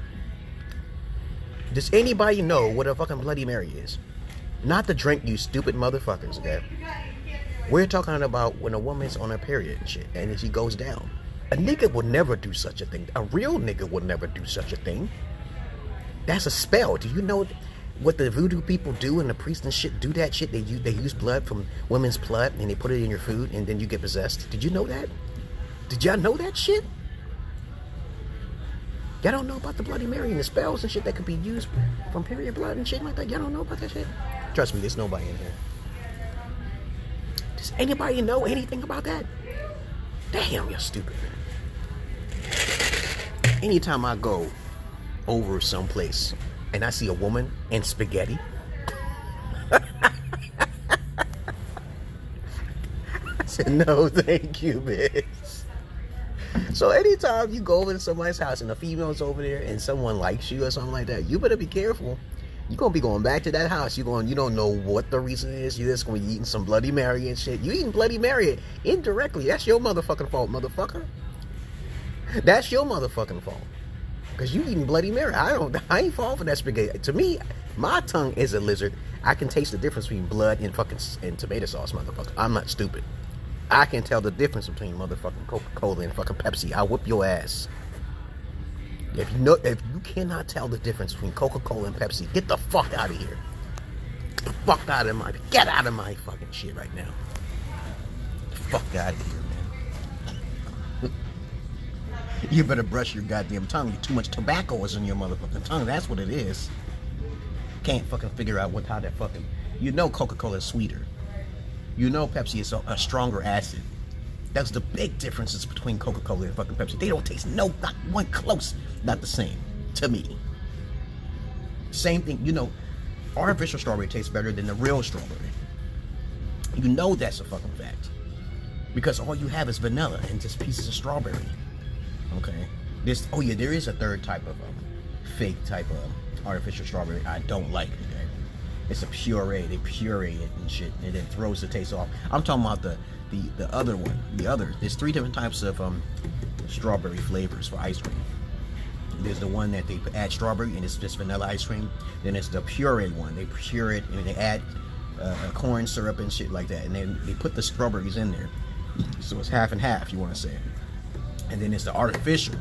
Does anybody know what a fucking Bloody Mary is? Not the drink, you stupid motherfuckers, okay? We're talking about when a woman's on her period and shit, and she goes down. A nigga would never do such a thing. A real nigga would never do such a thing. That's a spell. Do you know what the voodoo people do and the priests and shit do that shit? They use blood from women's blood and they put it in your food and then you get possessed. Did you know that? Did y'all know that shit? Y'all don't know about the Bloody Mary and the spells and shit that could be used from period blood and shit like that? Y'all don't know about that shit? Trust me, there's nobody in here. Does anybody know anything about that? Damn, you're stupid. Anytime I go over someplace and I see a woman and spaghetti, I said, no, thank you, bitch. So anytime you go over to somebody's house and a female's over there and someone likes you or something like that, you better be careful. You're going to be going back to that house. You don't know what the reason is. You're just going to be eating some Bloody Mary and shit. You eating Bloody Mary indirectly. That's your motherfucking fault, motherfucker. That's your motherfucking fault. Because you eating Bloody Mary. I ain't falling for that spaghetti. To me, my tongue is a lizard. I can taste the difference between blood and tomato sauce, motherfucker. I'm not stupid. I can tell the difference between motherfucking Coca-Cola and fucking Pepsi. I'll whip your ass. If you cannot tell the difference between Coca-Cola and Pepsi, get the fuck out of here. Get out of my fucking shit right now. Get the fuck out of here, man. You better brush your goddamn tongue. Too much tobacco is in your motherfucking tongue. That's what it is. Can't fucking figure out how that fucking... You know Coca-Cola is sweeter. You know Pepsi is a stronger acid. That's the big differences between Coca-Cola and fucking Pepsi. They don't taste not one close. Not the same. To me. Same thing. You know, artificial strawberry tastes better than the real strawberry. You know that's a fucking fact. Because all you have is vanilla and just pieces of strawberry. Okay. There is a third type of fake type of artificial strawberry I don't like. Okay? It's a puree. They puree it and shit, and it throws the taste off. I'm talking about the other one. There's 3 different types of strawberry flavors for ice cream. There's the one that they add strawberry and it's just vanilla ice cream. Then it's the puree one. They pure it and they add corn syrup and shit like that, and then they put the strawberries in there. So it's half and half, you want to say. And then it's the artificial,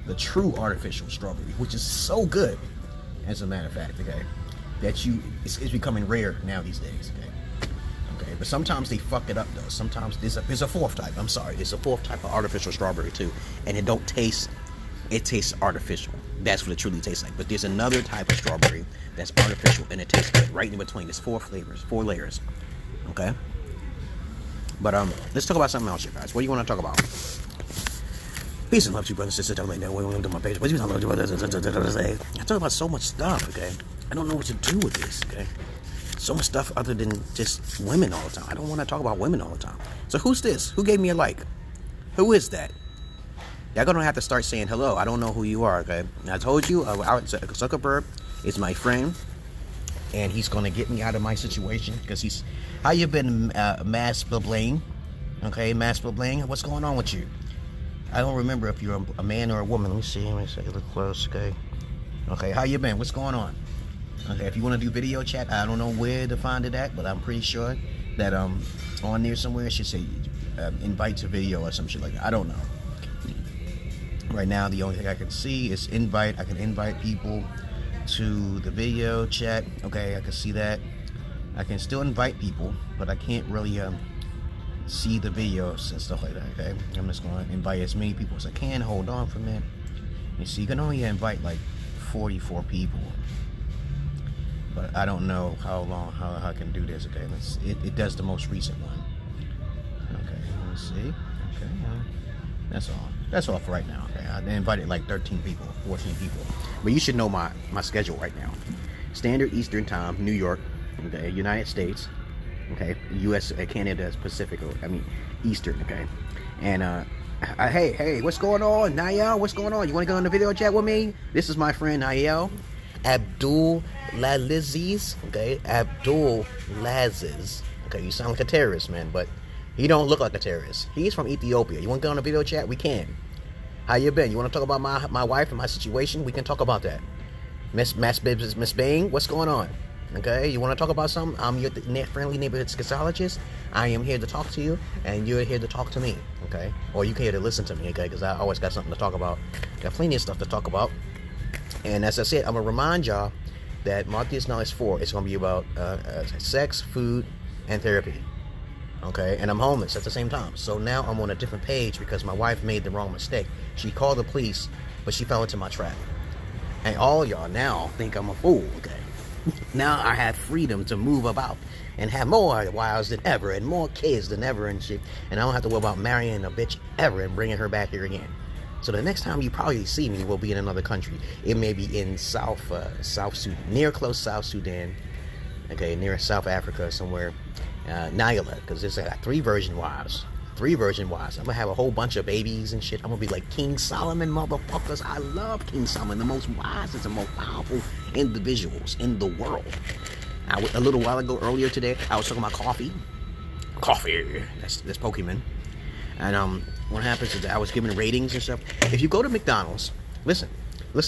the true artificial strawberry, which is so good, as a matter of fact, okay, that it's becoming rare now these days, okay, but sometimes they fuck it up though. Sometimes there's a 4th type. I'm sorry, there's a 4th type of artificial strawberry too, and it tastes artificial. That's what it truly tastes like. But there's another type of strawberry that's artificial and it tastes good. Right in between, there's 4 flavors, 4 layers. Okay? But let's talk about something else here, guys. What do you want to talk about? Peace and love to you, brothers and sisters. Welcome to my page. I talk about so much stuff, okay? I don't know what to do with this, okay? So much stuff other than just women all the time. I don't want to talk about women all the time. So who's this? Who gave me a like? Who is that? Y'all gonna have to start saying hello. I don't know who you are, okay? I told you, Zuckerberg is my friend, and he's gonna get me out of my situation because he's. How you been, Mass Blaine? Okay, Mass Blaine. What's going on with you? I don't remember if you're a man or a woman. Let me see. Look close, okay? Okay, how you been? What's going on? Okay, if you want to do video chat, I don't know where to find it at, but I'm pretty sure that on there somewhere it should say invite to video or some shit like that. I don't know. Right now, the only thing I can see is invite. I can invite people to the video chat. Okay, I can see that. I can still invite people, but I can't really see the videos and stuff like that. Okay, I'm just going to invite as many people as I can. Hold on for a minute. You see, you can only invite like 44 people. But I don't know how I can do this. Okay, it does the most recent one. Okay, let's see. Okay, that's all for right now. Okay, I invited like 13 people, 14 people. But you should know my schedule right now. Standard Eastern Time, New York. Okay, United States. Okay, U.S. Canada is Pacific. I mean Eastern. Okay, and hey, what's going on, Nayel? What's going on? You want to go on the video chat with me? This is my friend Nayel. Abdul Laziz, okay, Abdul Laziz, okay, you sound like a terrorist, man, but he don't look like a terrorist. He's from Ethiopia. You want to go on a video chat? We can. How you been? You want to talk about my wife and my situation? We can talk about that. Miss Bang, what's going on? Okay, you want to talk about something? I'm your friendly neighborhood Schizologist. I am here to talk to you, and you're here to talk to me, okay? Or you can here to listen to me, okay? Because I always got something to talk about. Got plenty of stuff to talk about. And as I said, I'm going to remind y'all that Marthious Knowledge 4 is going to be about sex, food, and therapy. Okay? And I'm homeless at the same time. So now I'm on a different page because my wife made the wrong mistake. She called the police, but she fell into my trap. And all y'all now think I'm a fool, okay? Now I have freedom to move about and have more wives than ever and more kids than ever and shit. And I don't have to worry about marrying a bitch ever and bringing her back here again. So the next time you probably see me will be in another country. It may be in South Sudan, near close South Sudan, okay, near South Africa somewhere, Nyala, because there's like 3 virgin wives. 3 virgin wives. I'm gonna have a whole bunch of babies and shit. I'm gonna be like King Solomon, motherfuckers. I love King Solomon, the most wisest and most powerful individuals in the world. A little while ago, earlier today, I was talking about coffee. Coffee. That's Pokemon. And what happens is that I was giving ratings and stuff. If you go to McDonald's, listen. If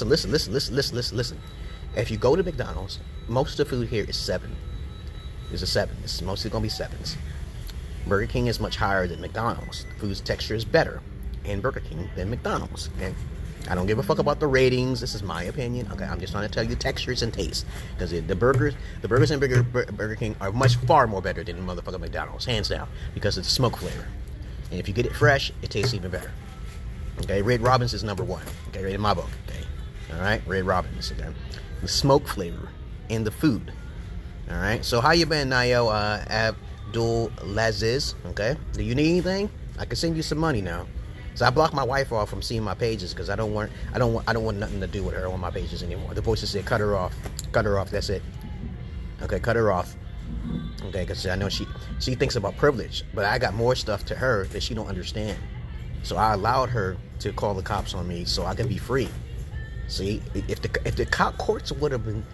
you go to McDonald's, most of the food here is 7. It's a 7. It's mostly gonna be 7s. Burger King is much higher than McDonald's. The food's texture is better in Burger King than McDonald's. Okay, I don't give a fuck about the ratings. This is my opinion. Okay, I'm just trying to tell you textures and taste, because the burgers in Burger King are far more better than motherfucking McDonald's, hands down, because it's smoke flavor. And if you get it fresh, it tastes even better. Okay, Red Robin's is number 1. Okay, right in my book. Okay, all right, Red Robin's. Okay, the smoke flavor in the food. All right. So how you been, Nayo Abdul Laziz? Okay. Do you need anything? I can send you some money now. So I blocked my wife off from seeing my pages because I don't want nothing to do with her on my pages anymore. The voices said cut her off. Cut her off. That's it. Okay, cut her off. Okay, because I know she thinks about privilege, but I got more stuff to her that she don't understand. So I allowed her to call the cops on me so I can be free. See, if the cop courts would have been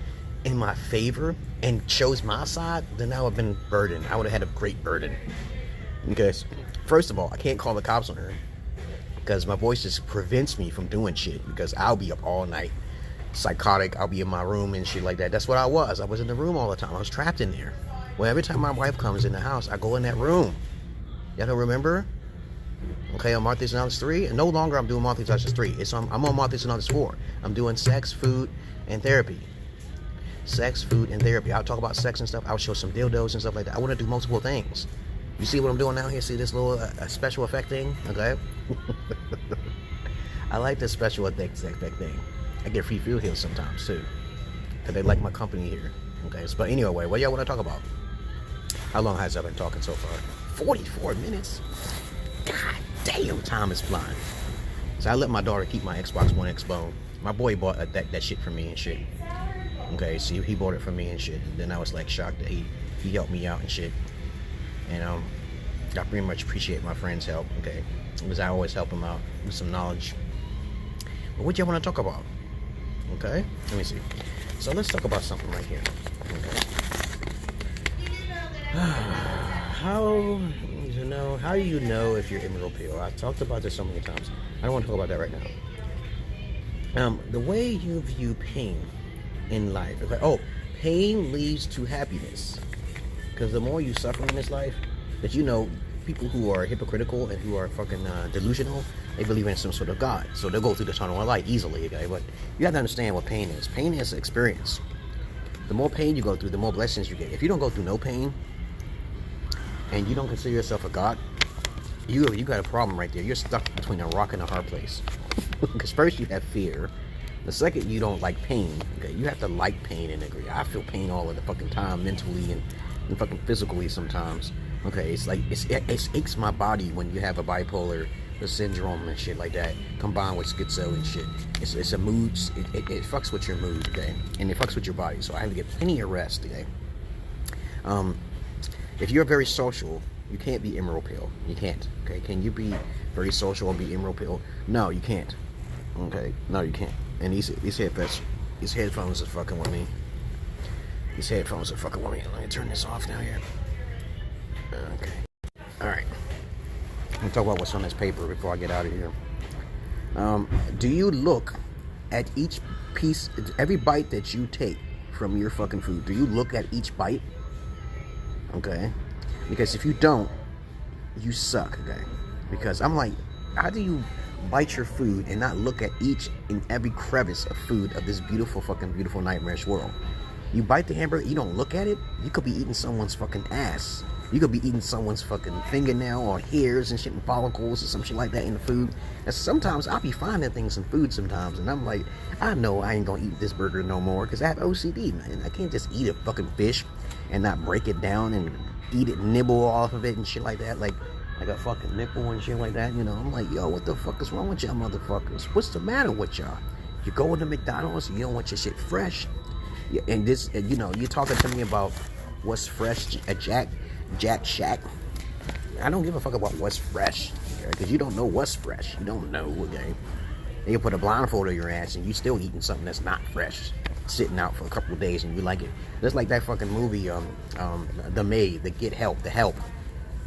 in my favor and chose my side, then I would have been burdened. I would have had a great burden. Because first of all, I can't call the cops on her because my voice just prevents me from doing shit, because I'll be up all night, psychotic. I'll be in my room and shit like that. That's what I was. I was in the room all the time. I was trapped in there. Well, every time my wife comes in the house, I go in that room. Y'all don't remember? Okay, on Marthious Knowledge 3, and no longer I'm doing Marthious Knowledge 3. I'm on Marthious Knowledge 4. I'm doing sex, food, and therapy. Sex, food, and therapy. I'll talk about sex and stuff. I'll show some dildos and stuff like that. I want to do multiple things. You see what I'm doing now here? See this little special effect thing? Okay. I like this special effect thing. I get free field heals sometimes too, because they like my company here. Okay. But anyway, what y'all want to talk about? How long has I been talking so far? 44 minutes? God damn, time is flying. So I let my daughter keep my Xbox One X bone. My boy bought that shit for me and shit. Okay, so he bought it for me and shit. Then I was like shocked that he helped me out and shit. And I pretty much appreciate my friend's help, okay? Because I always help him out with some knowledge. But what y'all want to talk about? Okay, let me see. So let's talk about something right here. Okay. How do you know if you're emerald pill? I've talked about this so many times. I don't want to talk about that right now. The way you view pain in life. Okay, pain leads to happiness. Because the more you suffer in this life, that people who are hypocritical and who are fucking delusional, they believe in some sort of God. So they'll go through the tunnel of light easily, okay? But you have to understand what pain is. Pain is experience. The more pain you go through, the more blessings you get. If you don't go through no pain, and you don't consider yourself a God, you got a problem right there. You're stuck between a rock and a hard place. Because first you have fear. The second, you don't like pain. Okay, you have to like pain and agree. I feel pain all of the fucking time, mentally and fucking physically sometimes. Okay, it's like it aches my body when you have a bipolar syndrome and shit like that, combined with schizo and shit. It's a mood. It fucks with your mood, okay, and it fucks with your body. So I have to get plenty of rest, okay. If you're very social, you can't be emerald pill. You can't. Okay, can you be very social and be emerald pill? No, you can't. Okay, no, you can't. And these headphones are fucking with me. These headphones are fucking with me. Let me turn this off now here. Okay. All right. I'm gonna talk about what's on this paper before I get out of here. Do you look at each piece, every bite that you take from your fucking food? Do you look at each bite? Okay, because if you don't, you suck. Okay, because I'm like, how do you bite your food and not look at each and every crevice of food of this beautiful nightmarish world? You bite the hamburger, you don't look at it. You could be eating someone's fucking ass. You could be eating someone's fucking fingernail or hairs and shit and follicles or some shit like that in the food. And sometimes I'll be finding things in food sometimes, and I'm like, I know I ain't gonna eat this burger no more because I have OCD, man. I can't just eat a fucking fish and not break it down and eat it, nibble off of it and shit like that, like a fucking nipple and shit like that. I'm like, yo, what the fuck is wrong with y'all motherfuckers? What's the matter with y'all? You go into McDonald's, you don't want your shit fresh, and this, you're talking to me about what's fresh at Jack Shack. I don't give a fuck about what's fresh, because you don't know what's fresh. You don't know, okay? They can put a blindfold on your ass and you still eating something that's not fresh, sitting out for a couple of days, and you like it. Just like that fucking movie, The Maid, The Help.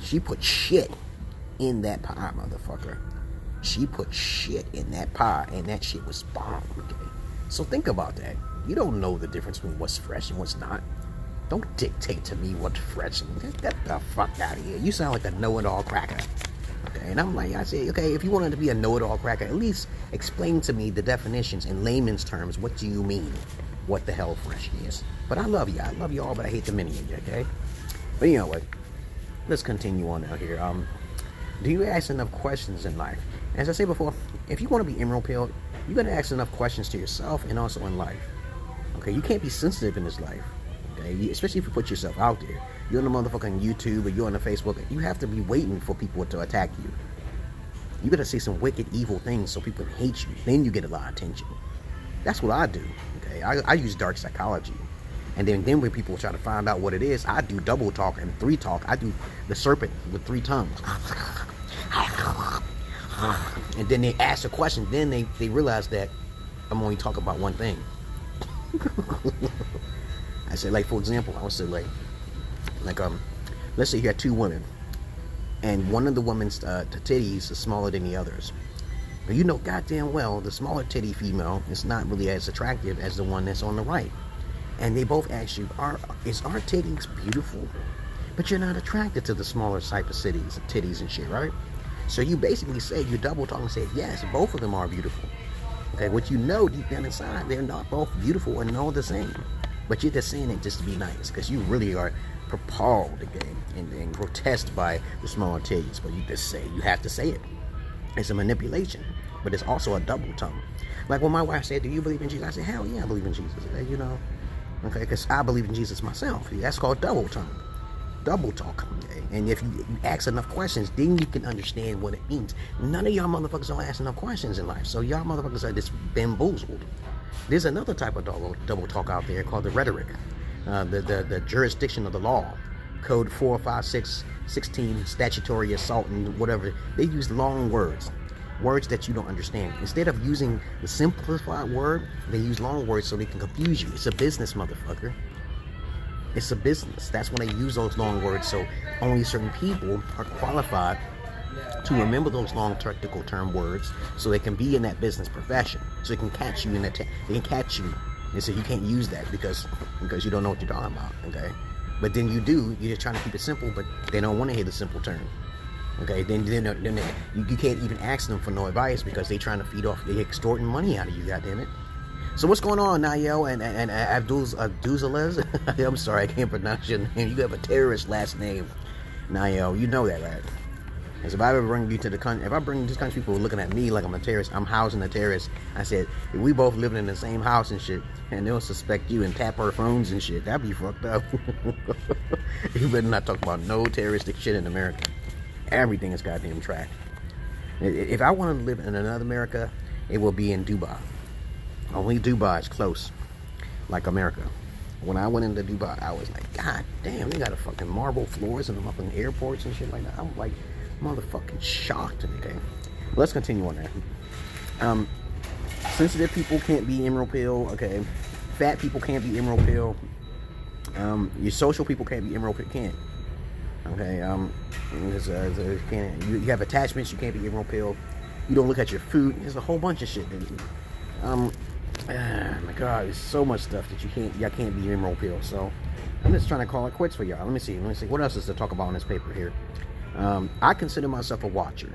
She put shit in that pie, motherfucker. She put shit in that pie, and that shit was bomb, okay? So think about that. You don't know the difference between what's fresh and what's not. Don't dictate to me what's fresh. Get the fuck out of here. You sound like a know-it-all cracker. Okay, and I'm like, I say, okay, if you wanted to be a know-it-all cracker, at least explain to me the definitions in layman's terms. What do you mean? What the hell fresh is? But I love you. I love you all, but I hate the many of you, okay? But you know what? Let's continue on out here. Do you ask enough questions in life? As I said before, if you want to be emerald pill, you got to ask enough questions to yourself and also in life. Okay, you can't be sensitive in this life. Okay, especially if you put yourself out there. You're on the motherfucking YouTube or you're on the Facebook. You have to be waiting for people to attack you. You got to say some wicked, evil things so people hate you. Then you get a lot of attention. That's what I do. Okay, I use dark psychology. And then when people try to find out what it is, I do double talk and three talk. I do the serpent with 3 tongues. And then they ask a question. Then they realize that I'm only talking about one thing. I say, like, for example, I would say, like, let's say you had 2 women, and one of the women's titties is smaller than the others. But you know goddamn well the smaller titty female is not really as attractive as the one that's on the right. And they both ask you, is our titties beautiful? But you're not attracted to the smaller type of titties and shit, right? So you basically say, you double talk and say, yes, both of them are beautiful. Okay, what you know deep down inside, they're not both beautiful and all the same. But you're just saying it just to be nice, because you really are appalled again and grotesque by the smaller titties. But you just say, you have to say it. It's a manipulation, but it's also a double tongue. Like when my wife said, do you believe in Jesus? I said, hell yeah, I believe in Jesus. Okay, because I believe in Jesus myself. That's called double tongue. double talk. Okay? And if you ask enough questions, then you can understand what it means. None of y'all motherfuckers don't ask enough questions in life, so y'all motherfuckers are just bamboozled. There's another type of double talk out there called the rhetoric, the jurisdiction of the law, code 45616, statutory assault and whatever. They use long words that you don't understand. Instead of using the simplified word, they use long words so they can confuse you. It's a business, motherfucker. It's a business. That's when they use those long words, so only certain people are qualified to remember those long technical term words, so they can be in that business profession, so they can catch you in that. They can catch you and say you can't use that because you don't know what you're talking about. Okay, but then you do. You're just trying to keep it simple, but they don't want to hear the simple term. Okay, then you can't even ask them for no advice because they trying to feed off. They extorting money out of you. Goddammit. So what's going on now, yo? And Abdulzalez? I'm sorry, I can't pronounce your name. You have a terrorist last name. Now, yo, you know that, right? Because if I ever bring you to the country, if I bring this country, people are looking at me like I'm a terrorist. I'm housing a terrorist. I said, if we both living in the same house and shit, and they'll suspect you and tap our phones and shit, that'd be fucked up. You better not talk about no terroristic shit in America. Everything is goddamn trash. If I want to live in another America, it will be in Dubai. Only Dubai is close, like America. When I went into Dubai, I was like, God damn, they got a fucking marble floors in the fucking airports and shit like that. I'm like, motherfucking shocked. Okay, let's continue on that. Sensitive people can't be emerald pill. Okay, fat people can't be emerald pill. Your social people can't be emerald pill. Can't. Okay, you have attachments, you can't be emerald pill. You don't look at your food. There's a whole bunch of shit. My God, there's so much stuff that y'all can't be emerald pill. So I'm just trying to call it quits for y'all. Let me see what else is to talk about on this paper here. I consider myself a watcher.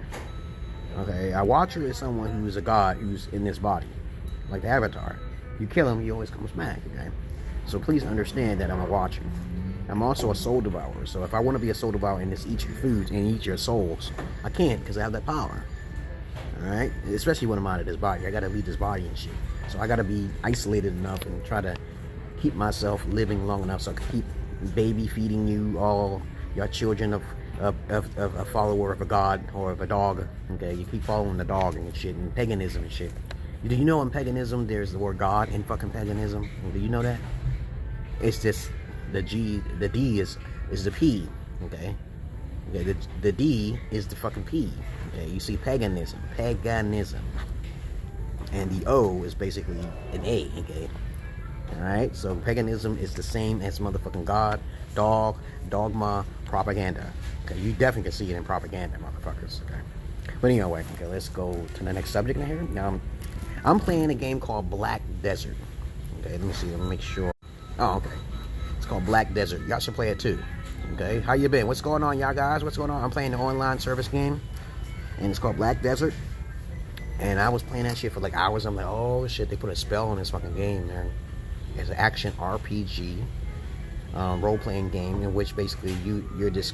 Okay, a watcher is someone who is a god who's in this body, like the Avatar. You kill him, he always comes back. Okay, so please understand that I'm a watcher. I'm also a soul devourer. So if I want to be a soul devourer and just eat your foods and eat your souls, I can't because I have that power. All right, especially when I'm out of this body. I gotta leave this body and shit. So I gotta be isolated enough and try to keep myself living long enough so I can keep baby feeding you all your children of a follower of a god or of a dog. Okay, you keep following the dog and shit, and paganism and shit. Do you know in paganism there's the word God in fucking paganism? Do you know that? It's just the D is the P. Okay, the D is the fucking P. Okay, you see paganism, and the O is basically an A. Okay, all right. So paganism is the same as motherfucking God, dog, dogma, propaganda. Okay, you definitely can see it in propaganda, motherfuckers. Okay, but anyway, okay, let's go to the next subject here. Now, I'm playing a game called Black Desert. Okay, let me see. Let me make sure. Oh, okay. It's called Black Desert. Y'all should play it too. Okay, how you been? What's going on, y'all guys? What's going on? I'm playing the online service game, and it's called Black Desert. And I was playing that shit for like hours. I'm like, oh shit, they put a spell on this fucking game, man. It's an action RPG, role-playing game in which basically you're this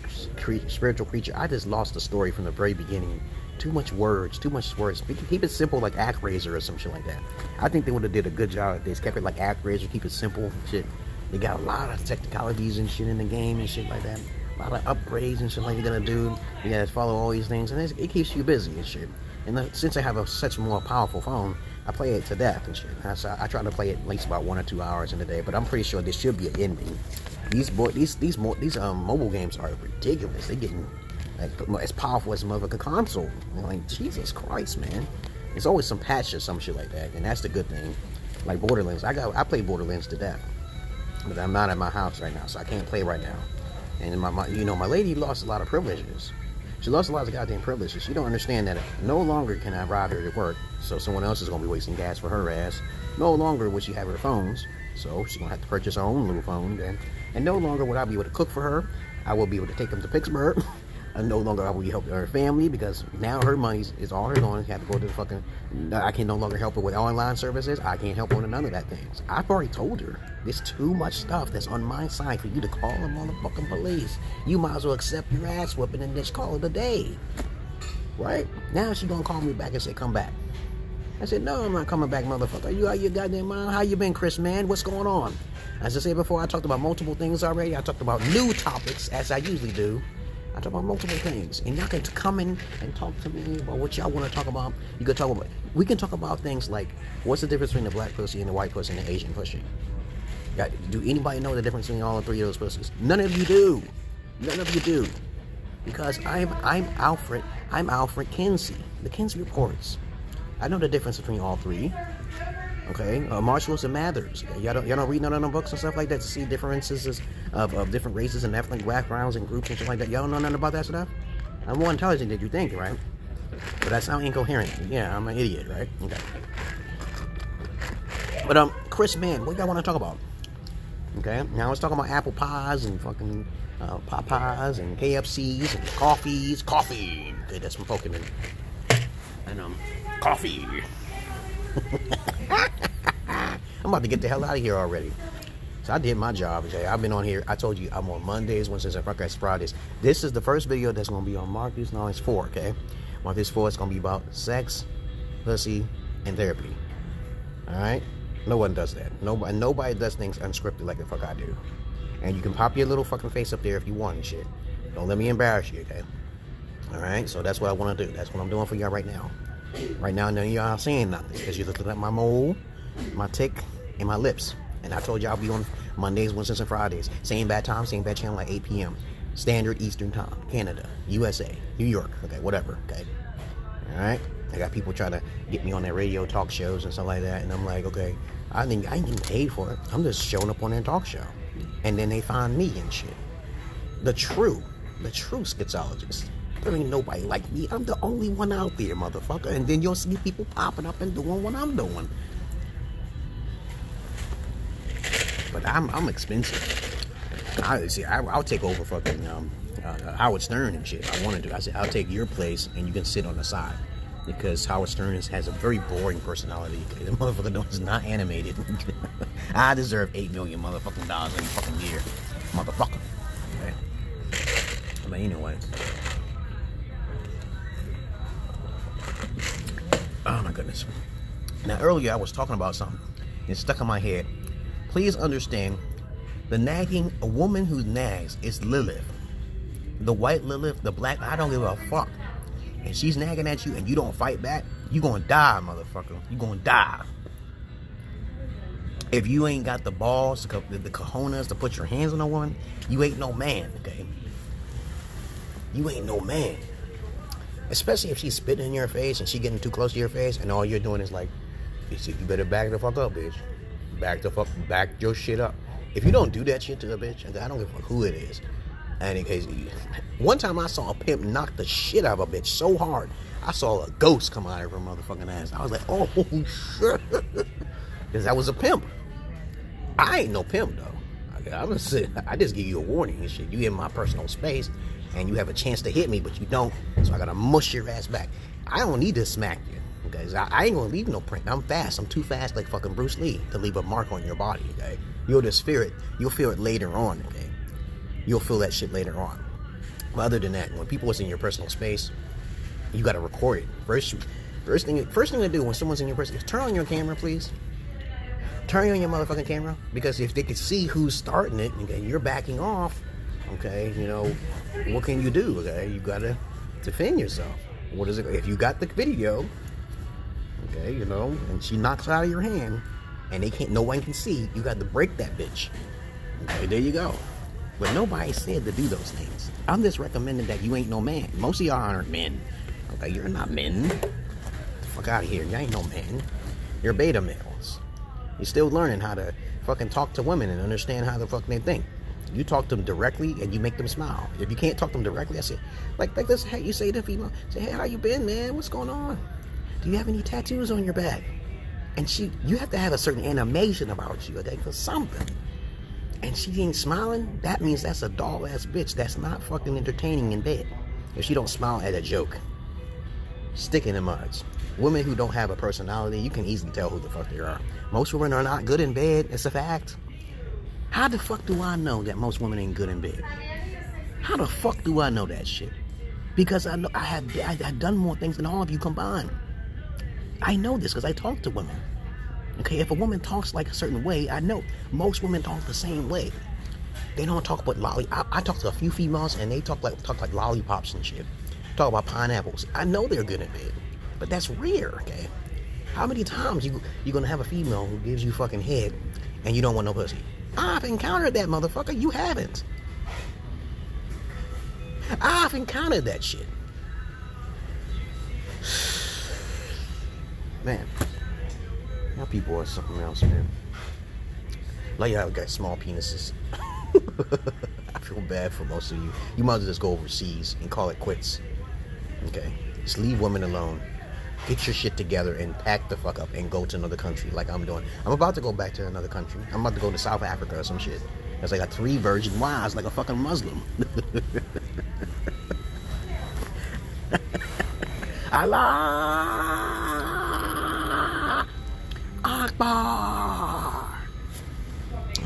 spiritual creature. I just lost the story from the very beginning. Too much words. Keep it simple, like ActRaiser or some shit like that. I think they would have did a good job if they kept it like ActRaiser, keep it simple. Shit. They got a lot of technicalities and shit in the game and shit like that. A lot of upgrades and shit like you're gonna do. You gotta follow all these things, and it keeps you busy and shit. And since I have such a more powerful phone, I play it to death and shit. So I try to play it at least about 1 or 2 hours in a day, but I'm pretty sure there should be an ending. These mobile games are ridiculous. They're getting like as powerful as a motherfucking console. I'm like, Jesus Christ, man. There's always some patch or some shit like that, and that's the good thing. Like Borderlands, I play Borderlands to death, but I'm not at my house right now, so I can't play right now. And my lady lost a lot of privileges. She lost a lot of goddamn privileges. She don't understand that no longer can I ride her to work, so someone else is going to be wasting gas for her ass. No longer will she have her phones, so she's going to have to purchase her own little phone. And no longer will I be able to cook for her. I will be able to take them to Pittsburgh. And no longer I will be helping her family because now her money is all her on. She have to go to the fucking... I can no longer help her with online services. I can't help her with none of that things. I've already told her. There's too much stuff that's on my side for you to call the motherfucking police. You might as well accept your ass whooping and just call it a day. Right? Now she's gonna call me back and say, come back. I said, no, I'm not coming back, motherfucker. Are you out of your goddamn mind? How you been, Chris, man? What's going on? As I said before, I talked about multiple things already. I talked about new topics, as I usually do. I talk about multiple things. And y'all can come in and talk to me about what y'all want to talk about. You can talk about, we can talk about things like, what's the difference between the black pussy and the white pussy and the Asian pussy? Do anybody know the difference between all three of those pussies? None of you do. None of you do. Because I'm Alfred Kinsey. The Kinsey Reports. I know the difference between all three. Okay, Marthious and Mathers. Y'all don't read none of them books and stuff like that to see differences of different races and ethnic backgrounds and groups and stuff like that. Y'all don't know nothing about that stuff? I'm more intelligent than you think, right? But I sound incoherent. Yeah, I'm an idiot, right? Okay. But Chris, man, what y'all want to talk about? Okay, now let's talk about apple pies and fucking Popeyes and KFCs and coffees. Coffee. Okay, that's some folk in it. And coffee. I'm about to get the hell out of here already. So I did my job today. I've been on here. I told you I'm on Mondays, Wednesdays, and Fridays. This is the first video that's going to be on Marthious. No, it's 4, okay? Marthious 4 is going to be about sex, pussy, and therapy. Alright? No one does that. Nobody does things unscripted like the fuck I do. And you can pop your little fucking face up there if you want and shit. Don't let me embarrass you, okay? Alright? So that's what I want to do. That's what I'm doing for y'all right now. Right now, none of y'all saying nothing because you're looking at my mole, my tick, and my lips. And I told you I'll be on Mondays, Wednesdays, and Fridays. Same bad time, same bad channel at 8 p.m. Standard Eastern Time. Canada, USA, New York, okay, whatever, okay? Alright? I got people trying to get me on their radio talk shows and stuff like that. And I'm like, okay, I ain't getting paid for it. I'm just showing up on their talk show. And then they find me and shit. The true Schizologist. There ain't nobody like me. I'm the only one out there, motherfucker. And then you'll see people popping up and doing what I'm doing. But I'm expensive. I'll take over fucking Howard Stern and shit if I wanted to. I said, I'll take your place and you can sit on the side. Because Howard Stern has a very boring personality. The motherfucker is not animated. I deserve $8 million motherfucking dollars every fucking year. Motherfucker. Okay. But anyway. Oh my goodness. Now earlier I was talking about something. It stuck in my head. Please understand, a woman who nags is Lilith. The white Lilith, the black, I don't give a fuck. And she's nagging at you and you don't fight back, you gonna die, motherfucker. You gonna die. If you ain't got the balls, the cojones to put your hands on a woman, you ain't no man, okay? You ain't no man. Especially if she's spitting in your face and she getting too close to your face and all you're doing is like, you better back the fuck up, bitch. Back your shit up. If you don't do that shit to a bitch, I don't give a fuck who it is. And in case, one time I saw a pimp knock the shit out of a bitch so hard, I saw a ghost come out of her motherfucking ass. I was like, oh shit, because that was a pimp. I ain't no pimp though. I just give you a warning and shit. You in my personal space, and you have a chance to hit me, but you don't. So I gotta mush your ass back. I don't need to smack you, because I ain't gonna leave no print. I'm fast. I'm too fast, like fucking Bruce Lee, to leave a mark on your body. Okay, you'll just fear it. You'll feel it later on. Okay. You'll feel that shit later on. But other than that, when people is in your personal space, you gotta record it. First thing to do when someone's in your personal, turn on your camera, please. Turn on your motherfucking camera, because if they can see who's starting it, okay, you're backing off. Okay, you know what can you do? Okay, you gotta defend yourself. What is it? If you got the video, okay, you know, and she knocks out of your hand, and no one can see, you got to break that bitch. Okay, there you go. But nobody said to do those things. I'm just recommending that you ain't no man. Most of y'all aren't men. Okay, you're not men. Get the fuck out of here. You ain't no man. You're beta males. You're still learning how to fucking talk to women and understand how the fuck they think. You talk to them directly and you make them smile. If you can't talk to them directly, I say, like this, hey, you say to female, say, hey, how you been, man? What's going on? Do you have any tattoos on your back? And you have to have a certain animation about you, okay, for something. And she ain't smiling, that means that's a doll-ass bitch that's not fucking entertaining in bed. If she don't smile at a joke. Stick in the muds. Women who don't have a personality, you can easily tell who the fuck they are. Most women are not good in bed, it's a fact. How the fuck do I know that most women ain't good in bed? How the fuck do I know that shit? Because I know I have done more things than all of you combined. I know this because I talk to women. Okay, if a woman talks like a certain way, I know most women talk the same way. They don't talk about I talk to a few females and they talk like lollipops and shit. Talk about pineapples. I know they're good in bed, but that's rare. Okay, how many times you gonna have a female who gives you fucking head and you don't want no pussy? I've encountered that, motherfucker. You haven't. I've encountered that shit. Man, y'all people are something else, man. Like y'all got small penises. I feel bad for most of you. You might as well just go overseas and call it quits. Okay? Just leave women alone. Get your shit together and pack the fuck up and go to another country like I'm doing. I'm about to go back to another country. I'm about to go to South Africa or some shit. Because I got 3 virgin wives like a fucking Muslim. Allah Akbar.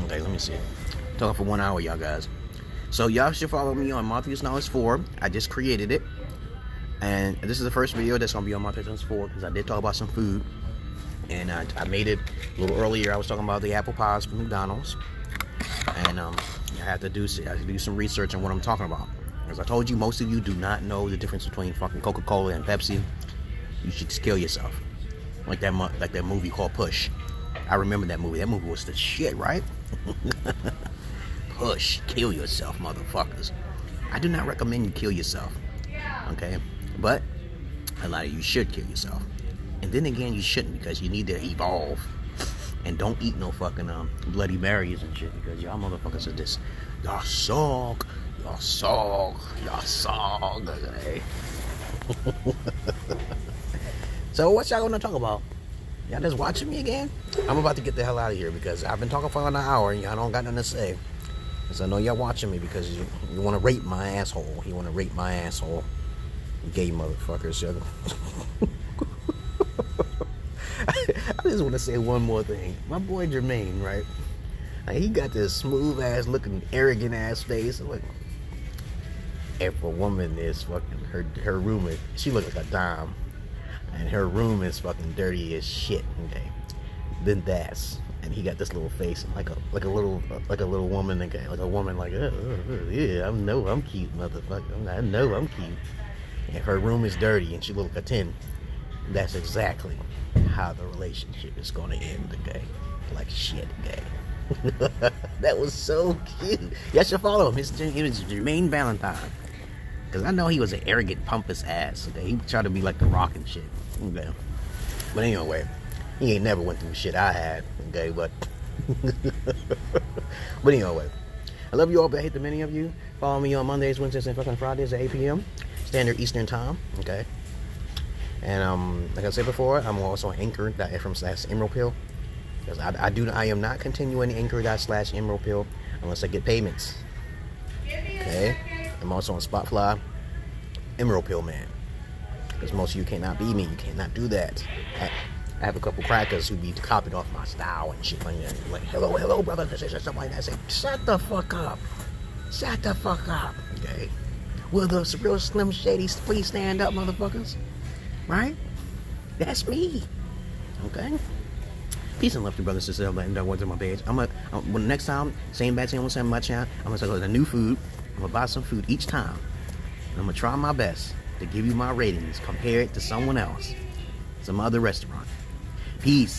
Okay, let me see. Talking for 1 hour, y'all guys. So y'all should follow me on Marthious Knowledge 4. I just created it. And this is the first video that's going to be on Marthious Knowledge 4 because I did talk about some food. And I made it a little earlier. I was talking about the apple pies from McDonald's. And I have to do some research on what I'm talking about. As I told you, most of you do not know the difference between fucking Coca-Cola and Pepsi. You should just kill yourself. Like that movie called Push. I remember that movie. That movie was the shit, right? Push. Kill yourself, motherfuckers. I do not recommend you kill yourself. Okay? But a lot of you should kill yourself. And then again, you shouldn't because you need to evolve. And don't eat no fucking Bloody Marys and shit because y'all motherfuckers are just y'all suck. Okay? So what y'all gonna talk about? Y'all just watching me again? I'm about to get the hell out of here because I've been talking for an hour and y'all don't got nothing to say. Because I know y'all watching me because you want to rape my asshole. You want to rape my asshole. Gay motherfuckers. I just want to say one more thing. My boy Jermaine, right? He got this smooth ass looking arrogant ass face. Like, if a woman is fucking her room is, she looks like a dime. And her room is fucking dirty as shit, okay? Then that's, and he got this little face, like a little woman, okay? Like a woman, like yeah, I know I'm cute, motherfucker. I know I'm cute. If her room is dirty and she looks like a 10, that's exactly how the relationship is gonna end, okay? Like shit, okay? That was so cute. Y'all should follow him. His name is Jermaine Valentine. Because I know he was an arrogant, pompous ass. Okay? He tried to be like The Rock and shit. Okay? But anyway, he ain't never went through shit I had. Okay? But anyway, I love you all, but I hate the many of you. Follow me on Mondays, Wednesdays, and fucking Fridays at 8 p.m. Standard Eastern Time. Okay? And like I said before, I'm also on Anchor.fm/EmeraldPill. Because I am not continuing Anchor./EmeraldPill unless I get payments. Okay? I'm also on Spotfly, Emerald Pill Man. Because most of you cannot be me. You cannot do that. I have a couple crackers who be copied off my style and shit like that. Like, hello, brother. This is something like that. I say, shut the fuck up. Shut the fuck up. Okay? Will the real Slim Shady please stand up, motherfuckers? Right? That's me. Okay? Peace and love to brothers and sisters. I'm going to my page. When next time, same bad thing, on my channel, I'm going to start with a new food. I'm going to buy some food each time. And I'm going to try my best to give you my ratings. Compare it to someone else. Some other restaurant. Peace.